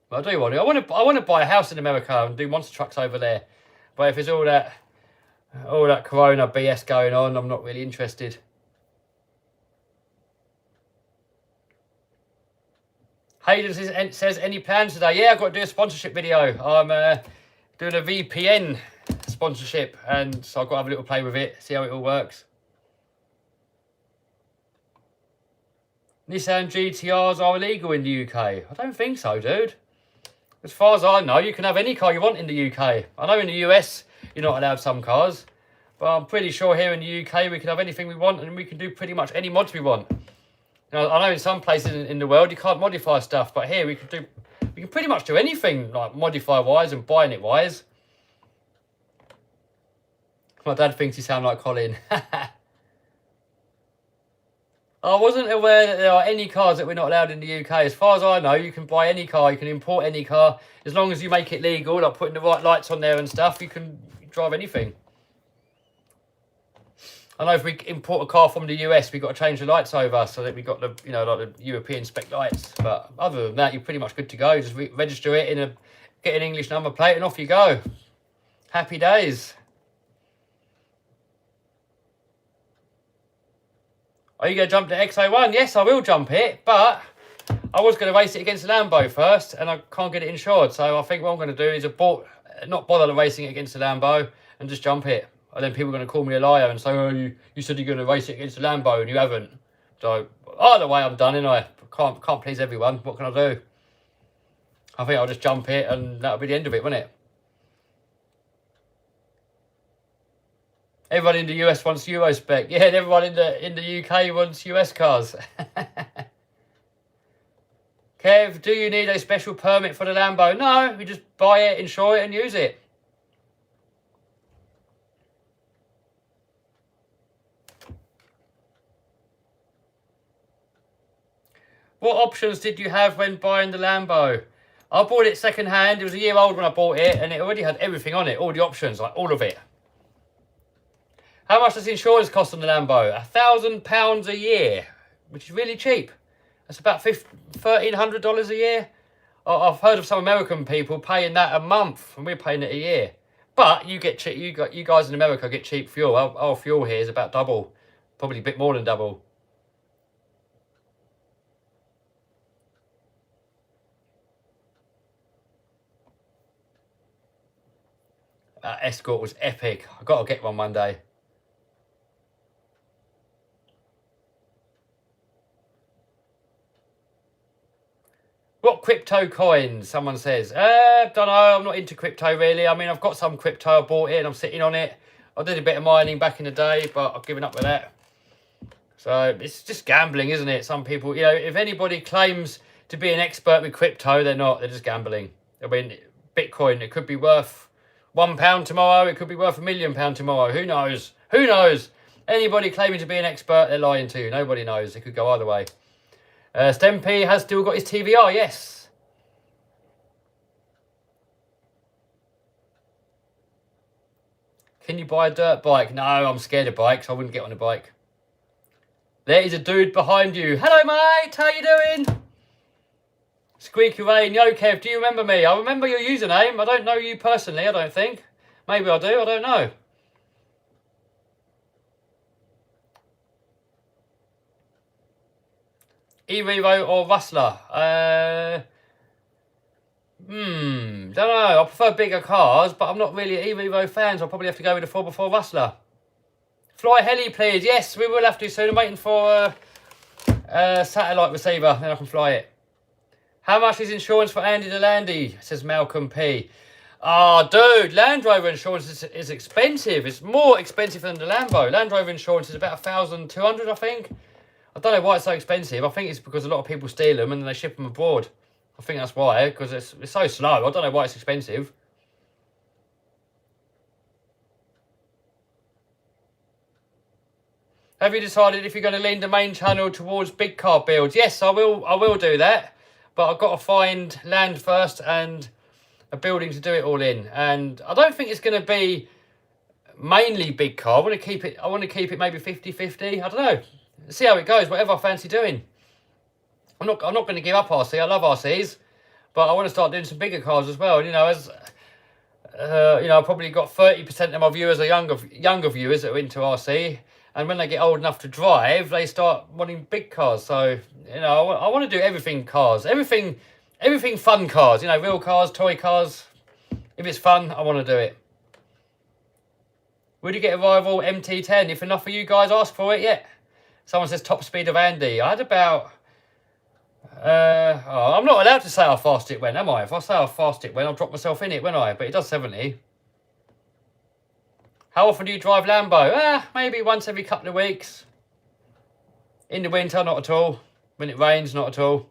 But I do want to. I want to buy a house in America and do monster trucks over there. But if it's all that Corona BS going on, I'm not really interested. Hayden says, any plans today? Yeah, I've got to do a sponsorship video. I'm doing a VPN sponsorship, and so I've got to have a little play with it, see how it all works. Nissan GTRs are illegal in the UK. I don't think so, dude. As far as I know, you can have any car you want in the UK. I know in the US, you're not allowed some cars. But I'm pretty sure here in the UK, we can have anything we want and we can do pretty much any mods we want. Now, I know in some places in the world, you can't modify stuff. But here, we can pretty much do anything, like modify-wise and buying it wise. My dad thinks he sounds like Colin. I wasn't aware that there are any cars that we're not allowed in the UK. As far as I know, you can buy any car, you can import any car. As long as you make it legal, like putting the right lights on there and stuff, you can drive anything. I know if we import a car from the US, we've got to change the lights over so that we got the, you know, like the European spec lights. But other than that, you're pretty much good to go. Just register it get an English number plate and off you go. Happy days. Are you going to jump to XO1? Yes, I will jump it, but I was going to race it against the Lambo first, and I can't get it insured. So I think what I'm going to do is not bother racing it against the Lambo and just jump it. And then people are going to call me a liar and say, oh, you said you're going to race it against the Lambo and you haven't. So either way, I'm done, I can't please everyone. What can I do? I think I'll just jump it and that'll be the end of it, won't it? Everyone in the US wants Euro spec. Yeah, and everyone in the UK wants US cars. Kev, do you need a special permit for the Lambo? No, you just buy it, insure it and use it. What options did you have when buying the Lambo? I bought it second hand. It was a year old when I bought it and it already had everything on it. All the options, like all of it. How much does insurance cost on the Lambo? £1,000 a year, which is really cheap. That's about $1,300 a year. I've heard of some American people paying that a month, and we're paying it a year. But you get cheap. You guys in America get cheap fuel. Our fuel here is about double, probably a bit more than double. That Escort was epic. I've got to get one day. What crypto coins? Someone says. Don't know. I'm not into crypto really. I mean, I've got some crypto. I bought it and I'm sitting on it. I did a bit of mining back in the day, but I've given up with that. So it's just gambling, isn't it? Some people, you know, if anybody claims to be an expert with crypto, they're not. They're just gambling. I mean, Bitcoin, it could be worth £1 tomorrow. It could be worth £1 million tomorrow. Who knows? Who knows? Anybody claiming to be an expert, they're lying to you. Nobody knows. It could go either way. Stempy has still got his TVR, yes. Can you buy a dirt bike? No, I'm scared of bikes. I wouldn't get on a bike. There is a dude behind you. Hello, mate. How you doing? Squeaky Rain. Yo, Kev, do you remember me? I remember your username. I don't know you personally, I don't think. Maybe I do. I don't know. E-Revo or Rustler? Don't know. I prefer bigger cars, but I'm not really an E-Revo fan, so I'll probably have to go with the 4x4 Rustler. Fly heli, please. Yes, we will have to soon. I'm waiting for a satellite receiver, then I can fly it. How much is insurance for Andy the Landy? Says Malcolm P. Oh, dude, Land Rover insurance is expensive. It's more expensive than the Lambo. Land Rover insurance is about $1,200, I think. I don't know why it's so expensive. I think it's because a lot of people steal them and then they ship them abroad. I think that's why, because it's so slow. I don't know why it's expensive. Have you decided if you're going to lean the main channel towards big car builds? Yes, I will do that. But I've got to find land first and a building to do it all in. And I don't think it's going to be mainly big car. I want to keep it maybe 50-50. I don't know. See how it goes, whatever I fancy doing. I'm not going to give up RC. I love RCs, but I want to start doing some bigger cars as well. You know, as you know, I've probably got 30% of my viewers are younger viewers that are into RC, and when they get old enough to drive, they start wanting big cars. So you know, I want to do everything cars, everything fun cars. You know, real cars, toy cars. If it's fun, I want to do it. Would you get a rival MT10 if enough of you guys ask for it yet? Someone says top speed of Andy. I had about Oh, I'm not allowed to say how fast it went, am I? If I say how fast it went, I'll drop myself in it, won't I? But it does 70. How often do you drive Lambo? Maybe once every couple of weeks. In the winter, not at all. When it rains, not at all.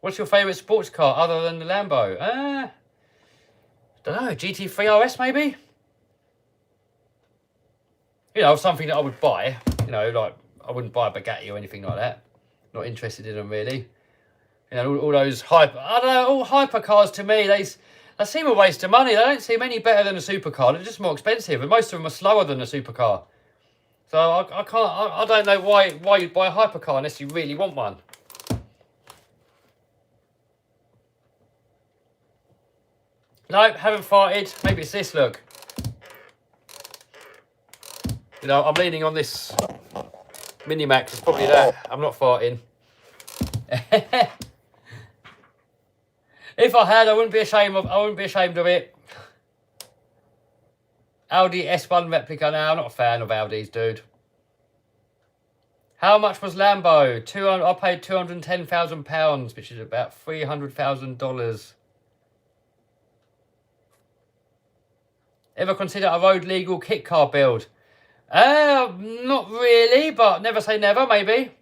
What's your favourite sports car other than the Lambo? Don't know, GT3 RS maybe? You know, something that I would buy. You know, like, I wouldn't buy a Bugatti or anything like that. Not interested in them, really. You know, all those I don't know, all hypercars to me, they seem a waste of money. They don't seem any better than a supercar. They're just more expensive, and most of them are slower than a supercar. So I don't know why you'd buy a hypercar unless you really want one. No, haven't farted. Maybe it's this, look. You know, I'm leaning on this Mini-Max. It's probably that. I'm not farting. If I had, I wouldn't be ashamed of it. Audi S1 replica. Now, I'm not a fan of Audis, dude. How much was Lambo? I paid £210,000, which is about $300,000. Ever consider a road legal kit car build? Not really, but never say never, maybe.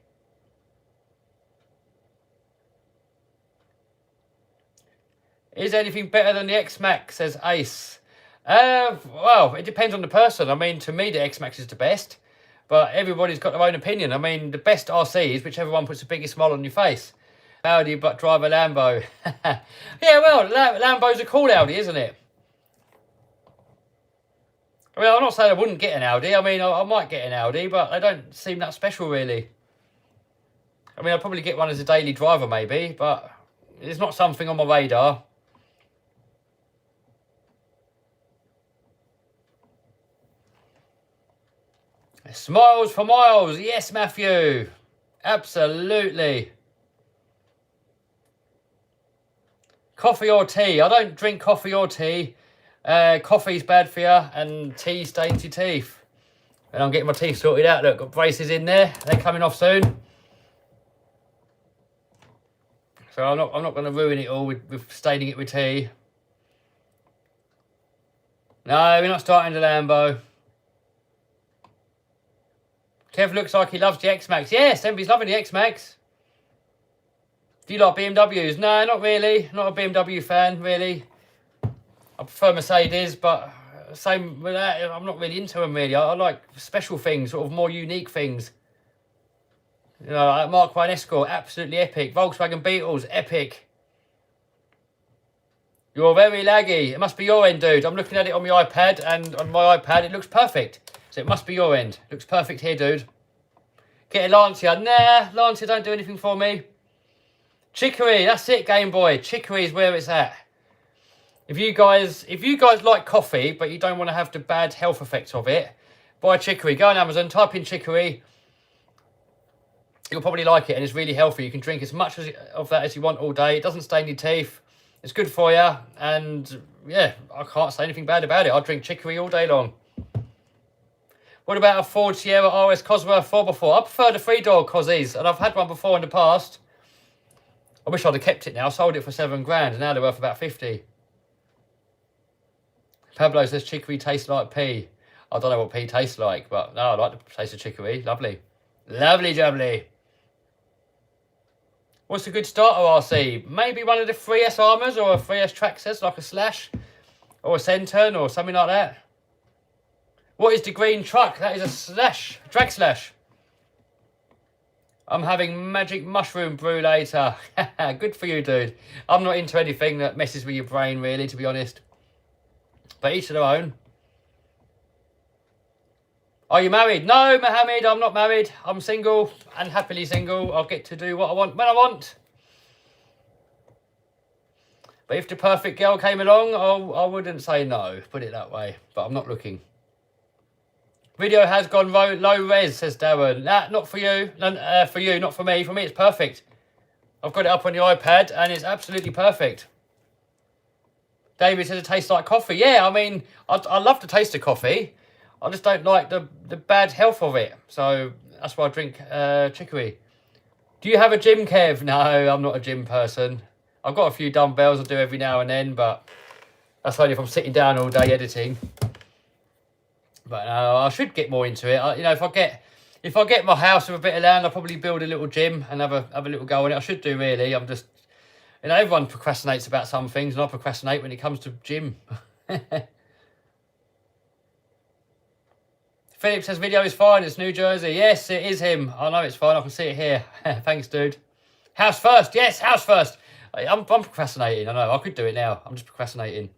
Is anything better than the X-Max, says Ace? Well, it depends on the person. I mean, to me, the X-Max is the best, but everybody's got their own opinion. I mean, the best RC is whichever one puts the biggest smile on your face. Audi, but drive a Lambo. Yeah, well, Lambo's a cool Audi, isn't it? I mean, I'm not saying I wouldn't get an Audi. I mean, I might get an Audi, but they don't seem that special, really. I mean, I'd probably get one as a daily driver, maybe, but it's not something on my radar. Smiles for miles. Yes, Matthew. Absolutely. Coffee or tea? I don't drink coffee or tea. Coffee's bad for you, and tea stains your teeth. And I'm getting my teeth sorted out. Look, got braces in there. They're coming off soon. So I'm not going to ruin it all with staining it with tea. No, we're not starting the Lambo. Kev looks like he loves the X-Max. Yes, Envy's loving the X-Max. Do you like BMWs? No, not really. Not a BMW fan, really. I prefer Mercedes, but same with that, I'm not really into them, really. I like special things, sort of more unique things. You know, like Mark 1 Escort, absolutely epic. Volkswagen Beetles, epic. You're very laggy. It must be your end, dude. I'm looking at it on my iPad, and on my iPad it looks perfect. So it must be your end. Looks perfect here, dude. Get a Lancia. Nah, Lancia don't do anything for me. Chicory, that's it, Game Boy. Chicory is where it's at. If you guys like coffee, but you don't want to have the bad health effects of it, buy chicory. Go on Amazon, type in chicory. You'll probably like it, and it's really healthy. You can drink as much of that as you want all day. It doesn't stain your teeth. It's good for you, and yeah, I can't say anything bad about it. I drink chicory all day long. What about a Ford Sierra RS Cosworth 4x4? I prefer the 3-door Cosies, and I've had one before in the past. I wish I'd have kept it now. Sold it for £7 grand, and now they're worth about 50. Pablo says chicory tastes like pea. I don't know what pea tastes like, but no, I like the taste of chicory. Lovely. Lovely jubbly. What's a good starter RC? Maybe one of the 3S Armours or a 3S Traxxas, like a Slash or a Centurn or something like that. What is the green truck? That is a Slash, drag Slash. I'm having magic mushroom brew later. Good for you, dude. I'm not into anything that messes with your brain, really, to be honest. But each to their own. Are you married? No, Mohammed, I'm not married. I'm single and happily single. I'll get to do what I want when I want. But if the perfect girl came along, I wouldn't say no. Put it that way. But I'm not looking. Video has gone low res, says Darren. Nah, not for you. For you, not for me. For me, it's perfect. I've got it up on the iPad and it's absolutely perfect. David says it tastes like coffee. Yeah, I mean, I love the taste of coffee. I just don't like the bad health of it. So that's why I drink chicory. Do you have a gym, Kev? No, I'm not a gym person. I've got a few dumbbells I do every now and then, but that's only if I'm sitting down all day editing. But no, I should get more into it. You know, if I get my house with a bit of land, I'll probably build a little gym and have a little go on it. I should do, really. I'm just, you know, everyone procrastinates about some things, and I procrastinate when it comes to gym. Philip says video is fine. It's New Jersey. Yes, it is him. I know it's fine. I can see it here. Thanks, dude. House first. Yes, house first. I'm procrastinating. I know. I could do it now. I'm just procrastinating.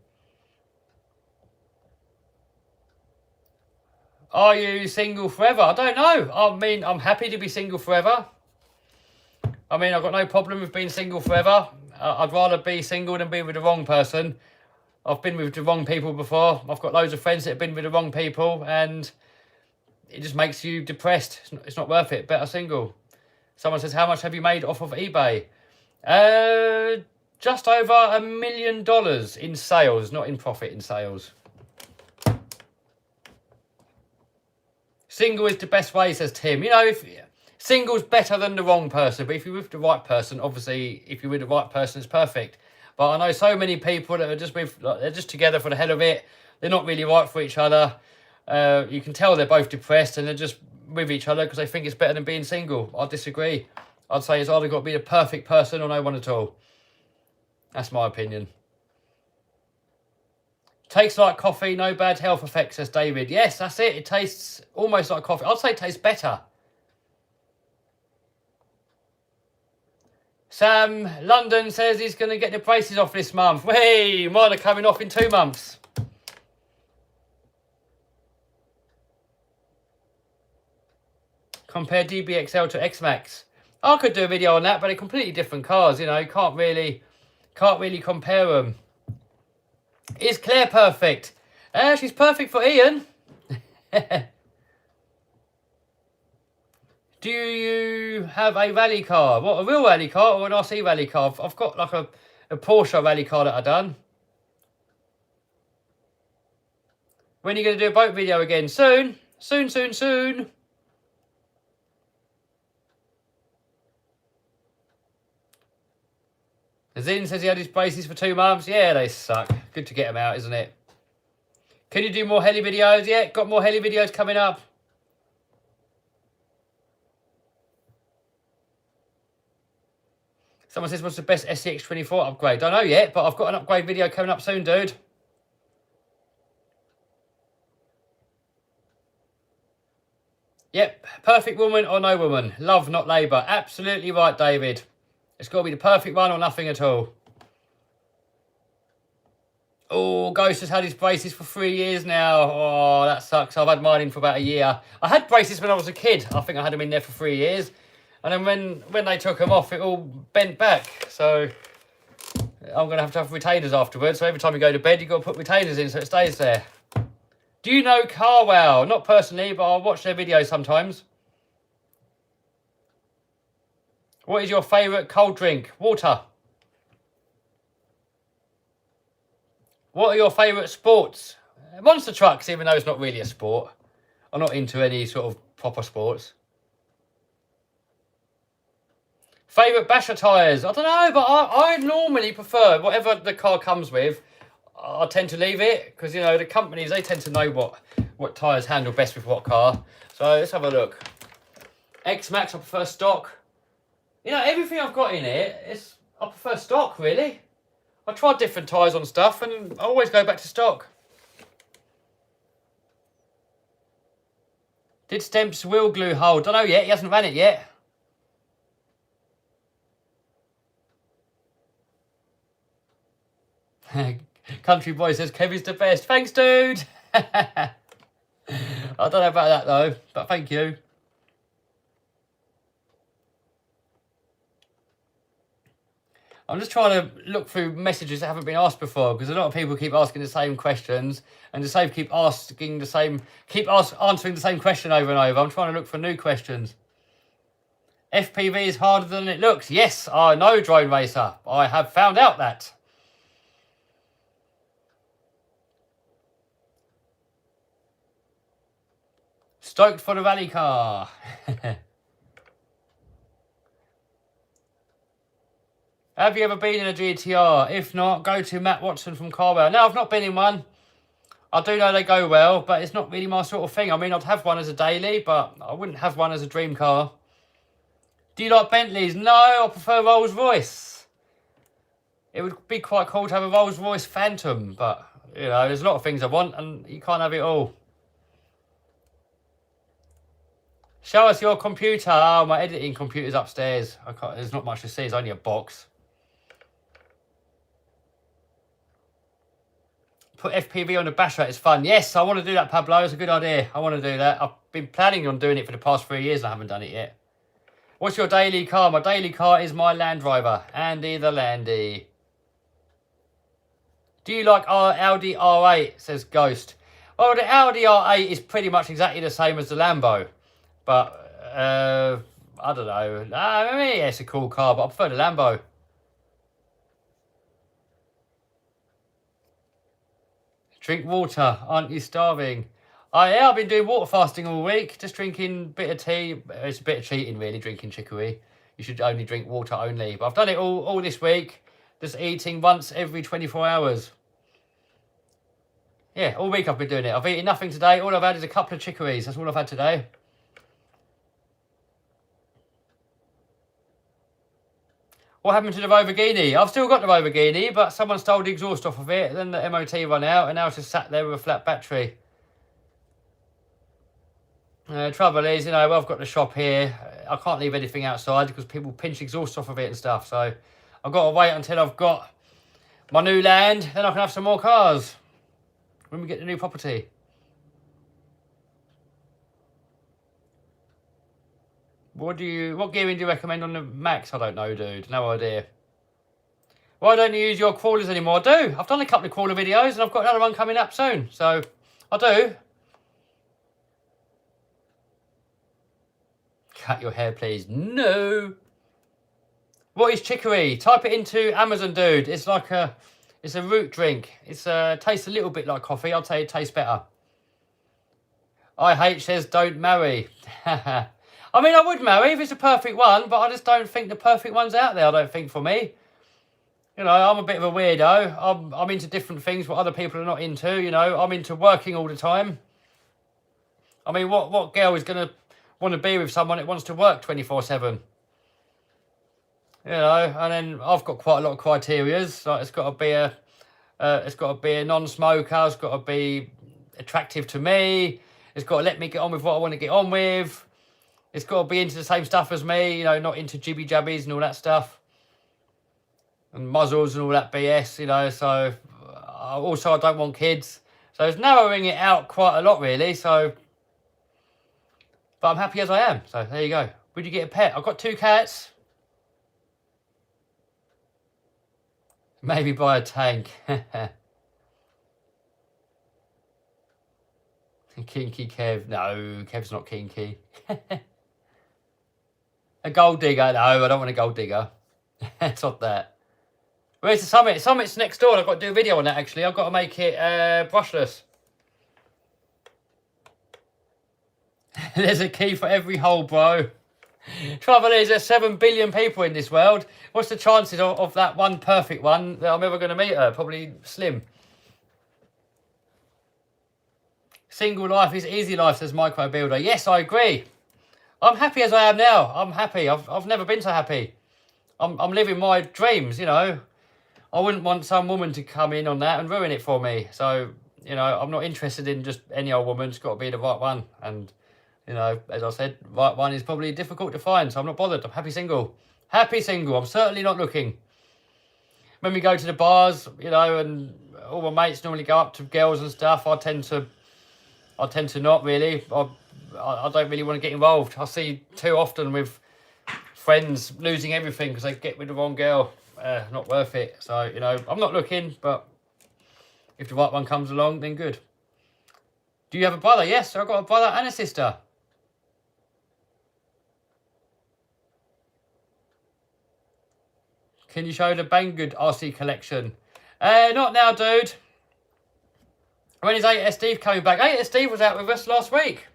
Are you single forever? I don't know. I mean, I'm happy to be single forever. I mean, I've got no problem with being single forever. I'd rather be single than be with the wrong person. I've been with the wrong people before. I've got loads of friends that have been with the wrong people, and it just makes you depressed. It's not worth it. Better single. Someone says, how much have you made off of eBay? Just over $1 million in sales, not in profit, in sales. Single is the best way, says Tim. You know, if single's better than the wrong person, but if you're with the right person, obviously, if you're with the right person, it's perfect. But I know so many people that are just they're just together for the hell of it. They're not really right for each other. You can tell they're both depressed, and they're just with each other because they think it's better than being single. I disagree. I'd say it's either got to be the perfect person or no one at all. That's my opinion. Tastes like coffee, no bad health effects, says David. Yes, that's it. It tastes almost like coffee. I'd say it tastes better. Sam London says he's going to get the braces off this month. Hey, mine are coming off in 2 months. Compare DBXL to X-Max. I could do a video on that, but they're completely different cars. You know, you can't really compare them. Is Claire perfect? She's perfect for Ian. Do you have a rally car? What, a real rally car or an RC rally car? I've got like a Porsche rally car that I've done. When are you going to do a boat video again? Soon. Soon, soon, soon. Zin says he had his braces for 2 months. Yeah, they suck. Good to get them out, isn't it? Can you do more heli videos? Yeah, got more heli videos coming up. Someone says, what's the best SCX24 upgrade? Don't know yet, but I've got an upgrade video coming up soon, dude. Yep, perfect woman or no woman. Love, not labour. Absolutely right, David. It's got to be the perfect one or nothing at all. Oh, Ghost has had his braces for 3 years now. Oh, that sucks. I've had mine in for about a year. I had braces when I was a kid. I think I had them in there for 3 years. And then when they took them off, it all bent back. So I'm going to have retainers afterwards. So every time you go to bed, you've got to put retainers in so it stays there. Do you know Carwow? Not personally, but I'll watch their videos sometimes. What is your favourite cold drink? Water. What are your favourite sports? Monster trucks, even though it's not really a sport. I'm not into any sort of proper sports. Favourite basher tyres? I don't know, but I normally prefer whatever the car comes with. I tend to leave it because, you know, the companies, they tend to know what tyres handle best with what car. So let's have a look. X-Max, I prefer stock. You know, everything I've got in here, I prefer stock, really. I tried different tyres on stuff and I always go back to stock. Did Stemps wheel glue hold? Don't know yet, he hasn't ran it yet. Country boy says Kevin's the best. Thanks, dude. I don't know about that though, but thank you. I'm just trying to look through messages that haven't been asked before because a lot of people keep asking the same questions and the same keep answering the same question over and over. I'm trying to look for new questions. FPV is harder than it looks. Yes, I know, Drone Racer. I have found out that. Stoked for the rally car. Have you ever been in a GTR? If not, go to Matt Watson from Carwell. No, I've not been in one. I do know they go well, but it's not really my sort of thing. I mean, I'd have one as a daily, but I wouldn't have one as a dream car. Do you like Bentleys? No, I prefer Rolls Royce. It would be quite cool to have a Rolls Royce Phantom, but, you know, there's a lot of things I want, and you can't have it all. Show us your computer. Oh, my editing computer's upstairs. There's not much to see. It's only a box. Put FPV on the basher. It's fun. Yes, I want to do that, Pablo. It's a good idea. I want to do that. I've been planning on doing it for the past 3 years and I haven't done it yet. What's your daily car? My daily car is my Land Rover. Andy the Landy. Do you like our Audi R8? Says Ghost. Well, the Audi R8 is pretty much exactly the same as the Lambo. But, I don't know. I mean, yeah, it's a cool car, but I prefer the Lambo. Drink water. Aren't you starving? Yeah, I've been doing water fasting all week. Just drinking a bit of tea. It's a bit of cheating, really, drinking chicory. You should only drink water only. But I've done it all this week. Just eating once every 24 hours. Yeah, all week I've been doing it. I've eaten nothing today. All I've had is a couple of chicories. That's all I've had today. What happened to the Lamborghini? I've still got the Lamborghini, but someone stole the exhaust off of it. Then the MOT run out, and now it's just sat there with a flat battery. Trouble is, you know, I've got the shop here. I can't leave anything outside because people pinch exhaust off of it and stuff. So I've got to wait until I've got my new land. Then I can have some more cars when we get the new property. What gearing do you recommend on the Max? I don't know, dude. No idea. Why don't you use your crawlers anymore? I do. I've done a couple of crawler videos and I've got another one coming up soon. So, I do. Cut your hair, please. No. What is chicory? Type it into Amazon, dude. It's like it's a root drink. It tastes a little bit like coffee. I'll tell you, it tastes better. IH says, don't marry. I mean, I would marry if it's a perfect one, but I just don't think the perfect one's out there, I don't think, for me. You know, I'm a bit of a weirdo. I'm into different things what other people are not into, you know. I'm into working all the time. I mean, what girl is going to want to be with someone that wants to work 24/7? You know, and then I've got quite a lot of criterias. Like, it's got to be a non-smoker. It's got to be attractive to me. It's got to let me get on with what I want to get on with. It's got to be into the same stuff as me, you know, not into jibby-jabbies and all that stuff. And muzzles and all that BS, you know, so... also, I don't want kids. So it's narrowing it out quite a lot, really, so... But I'm happy as I am, so there you go. Would you get a pet? I've got 2 cats. Maybe buy a tank. Kinky Kev. No, Kev's not kinky. A gold digger? No, I don't want a gold digger. It's not that. Where's the Summit? Summit's next door. I've got to do a video on that, actually. I've got to make it brushless. There's a key for every hole, bro. Trouble is, there's 7 billion people in this world. What's the chances of that one perfect one that I'm ever going to meet her? Probably slim. Single life is easy life, says Micro Builder. Yes, I agree. I'm happy as I am now. I'm happy. I've never been so happy. I'm living my dreams, you know. I wouldn't want some woman to come in on that and ruin it for me. So, you know, I'm not interested in just any old woman. It's got to be the right one. And, you know, as I said, right one is probably difficult to find. So I'm not bothered. I'm happy single. Happy single. I'm certainly not looking. When we go to the bars, you know, and all my mates normally go up to girls and stuff, I tend to not really. I don't really want to get involved. I see too often with friends losing everything because they get with the wrong girl. Not worth it. So, you know, I'm not looking, but if the right one comes along, then good. Do you have a brother? Yes, I've got a brother and a sister. Can you show the Banggood RC collection? Not now, dude. When is 8S Steve coming back? 8S Steve was out with us last week.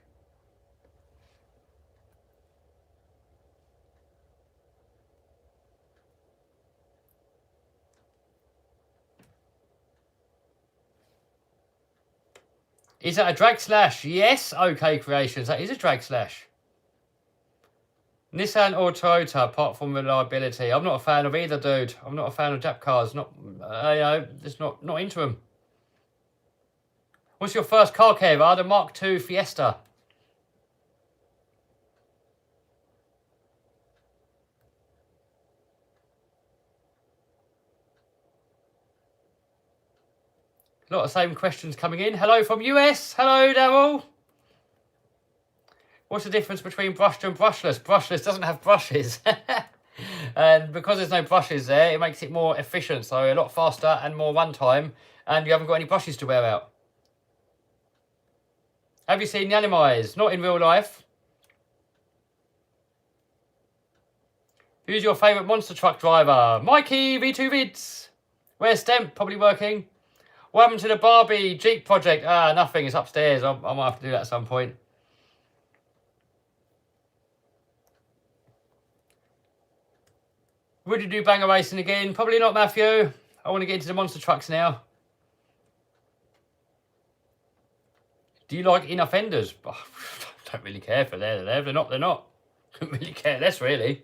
Is that a drag slash? Yes, OK Creations. That is a drag slash. Nissan or Toyota, apart from reliability. I'm not a fan of either, dude. I'm not a fan of Jap cars. Not, you know, just not into them. What's your first car, Kev? I had a Mark II Fiesta. A lot of same questions coming in. Hello from US. Hello, Daryl. What's the difference between brushed and brushless? Brushless doesn't have brushes. And because there's no brushes there, it makes it more efficient. So a lot faster and more runtime. And you haven't got any brushes to wear out. Have you seen the Animais? Not in real life. Who's your favourite monster truck driver? Mikey V2 Vids. Where's Stemp? Probably working. What happened to the Barbie Jeep project? Nothing. It's upstairs. I might have to do that at some point. Would you do banger racing again? Probably not, Matthew. I want to get into the monster trucks now. Do you like inner fenders? Oh, don't really care for they're there. They're not. Don't really care less, really.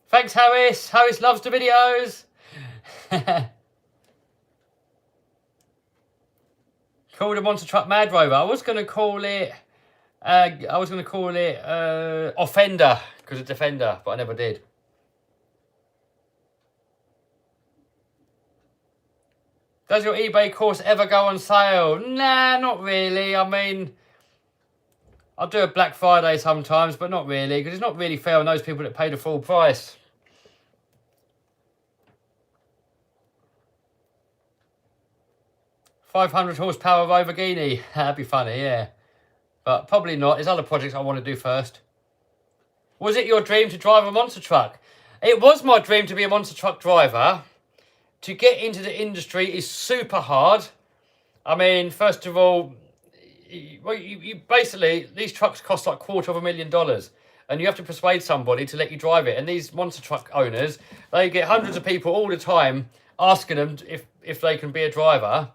Thanks, Harris. Harris loves the videos. Call the monster truck Mad Rover. I was going to call it Offender because of Defender, but I never did. Does your eBay course ever go on sale? Nah, not really. I mean, I'll do a Black Friday sometimes, but not really, because it's not really fair on those people that pay the full price. $500 horsepower Lamborghini. That'd be funny, yeah. But probably not. There's other projects I want to do first. Was it your dream to drive a monster truck? It was my dream to be a monster truck driver. To get into the industry is super hard. I mean, first of all, you basically, these trucks cost like $250,000. And you have to persuade somebody to let you drive it. And these monster truck owners, they get hundreds of people all the time asking them if they can be a driver.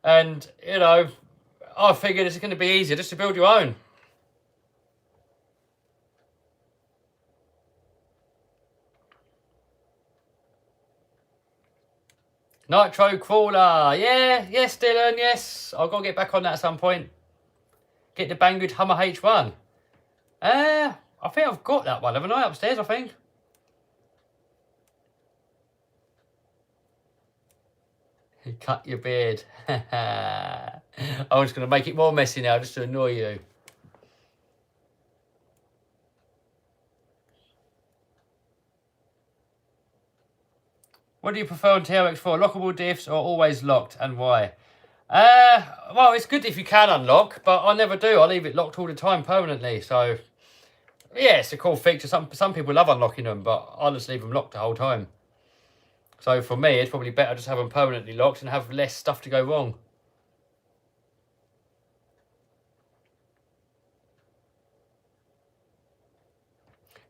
And, you know, I figured it's going to be easier just to build your own. Nitro Crawler. Yeah, yes, Dylan, yes. I've got to get back on that at some point. Get the Banggood Hummer H1. I think I've got that one, haven't I? Upstairs, I think. Cut your beard. I'm just going to make it more messy now just to annoy you. What do you prefer on TRX4? Lockable diffs or always locked, and why? Well, it's good if you can unlock, but I never do. I leave it locked all the time permanently. So, yeah, it's a cool feature. Some people love unlocking them, but I just leave them locked the whole time. So for me, it's probably better just to have them permanently locked and have less stuff to go wrong.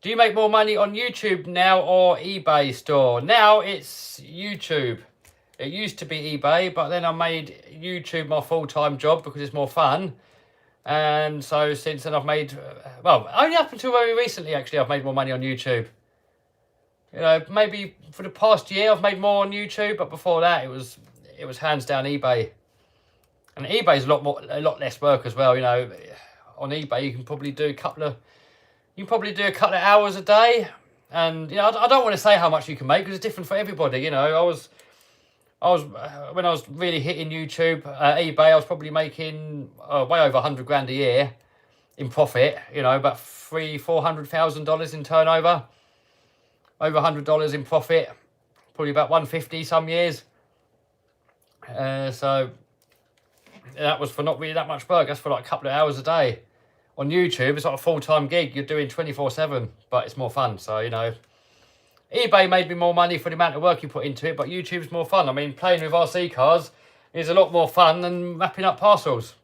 Do you make more money on YouTube now or eBay store? Now it's YouTube. It used to be eBay, but then I made YouTube my full-time job because it's more fun. And so since then I've made, well, only up until very recently actually, I've made more money on YouTube. You know, maybe for the past year I've made more on YouTube, but before that it was hands down eBay. And eBay's a lot less work as well. You know, on eBay you can probably do a couple of hours a day, and you know I don't want to say how much you can make because it's different for everybody. You know, I was when I was really hitting YouTube, eBay, I was probably making way over 100 grand a year in profit. You know, about $400,000 in turnover. Over $100 in profit, probably about 150 some years. So that was for not really that much work. That's for like a couple of hours a day. On YouTube, it's like a full-time gig. You're doing 24/7, but it's more fun. So, you know, eBay made me more money for the amount of work you put into it, but YouTube's more fun. I mean, playing with RC cars is a lot more fun than wrapping up parcels.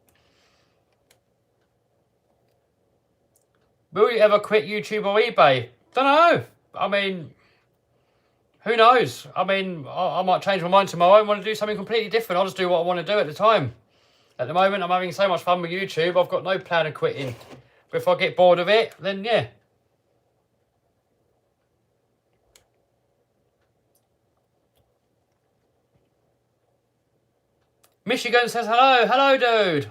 Will you ever quit YouTube or eBay? Don't know. I mean, who knows? I mean, I might change my mind tomorrow and want to do something completely different. I'll just do what I want to do at the time. At the moment, I'm having so much fun with YouTube. I've got no plan of quitting. But if I get bored of it, then yeah. Michigan says hello. Hello, dude.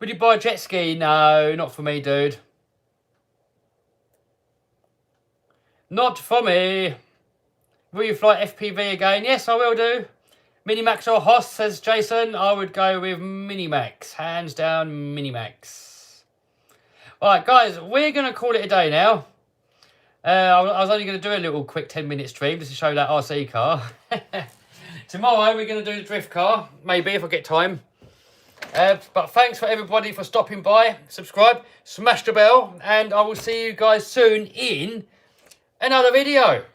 Would you buy a jet ski? No, not for me, dude. Not for me. Will you fly FPV again? Yes, I will do. Minimax or Hoss, says Jason. I would go with Minimax. Hands down, Minimax. Alright, guys, we're going to call it a day now. I was only going to do a little quick 10-minute stream just to show that RC car. Tomorrow, we're going to do the drift car. Maybe, if I get time. But thanks for everybody for stopping by. Subscribe, smash the bell, and I will see you guys soon in another video.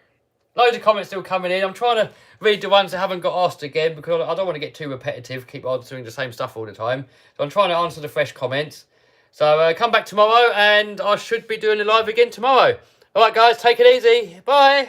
Loads of comments still coming in. I'm trying to read the ones that haven't got asked again because I don't want to get too repetitive, keep answering the same stuff all the time. So I'm trying to answer the fresh comments. So come back tomorrow and I should be doing a live again tomorrow. All right, guys, take it easy. Bye.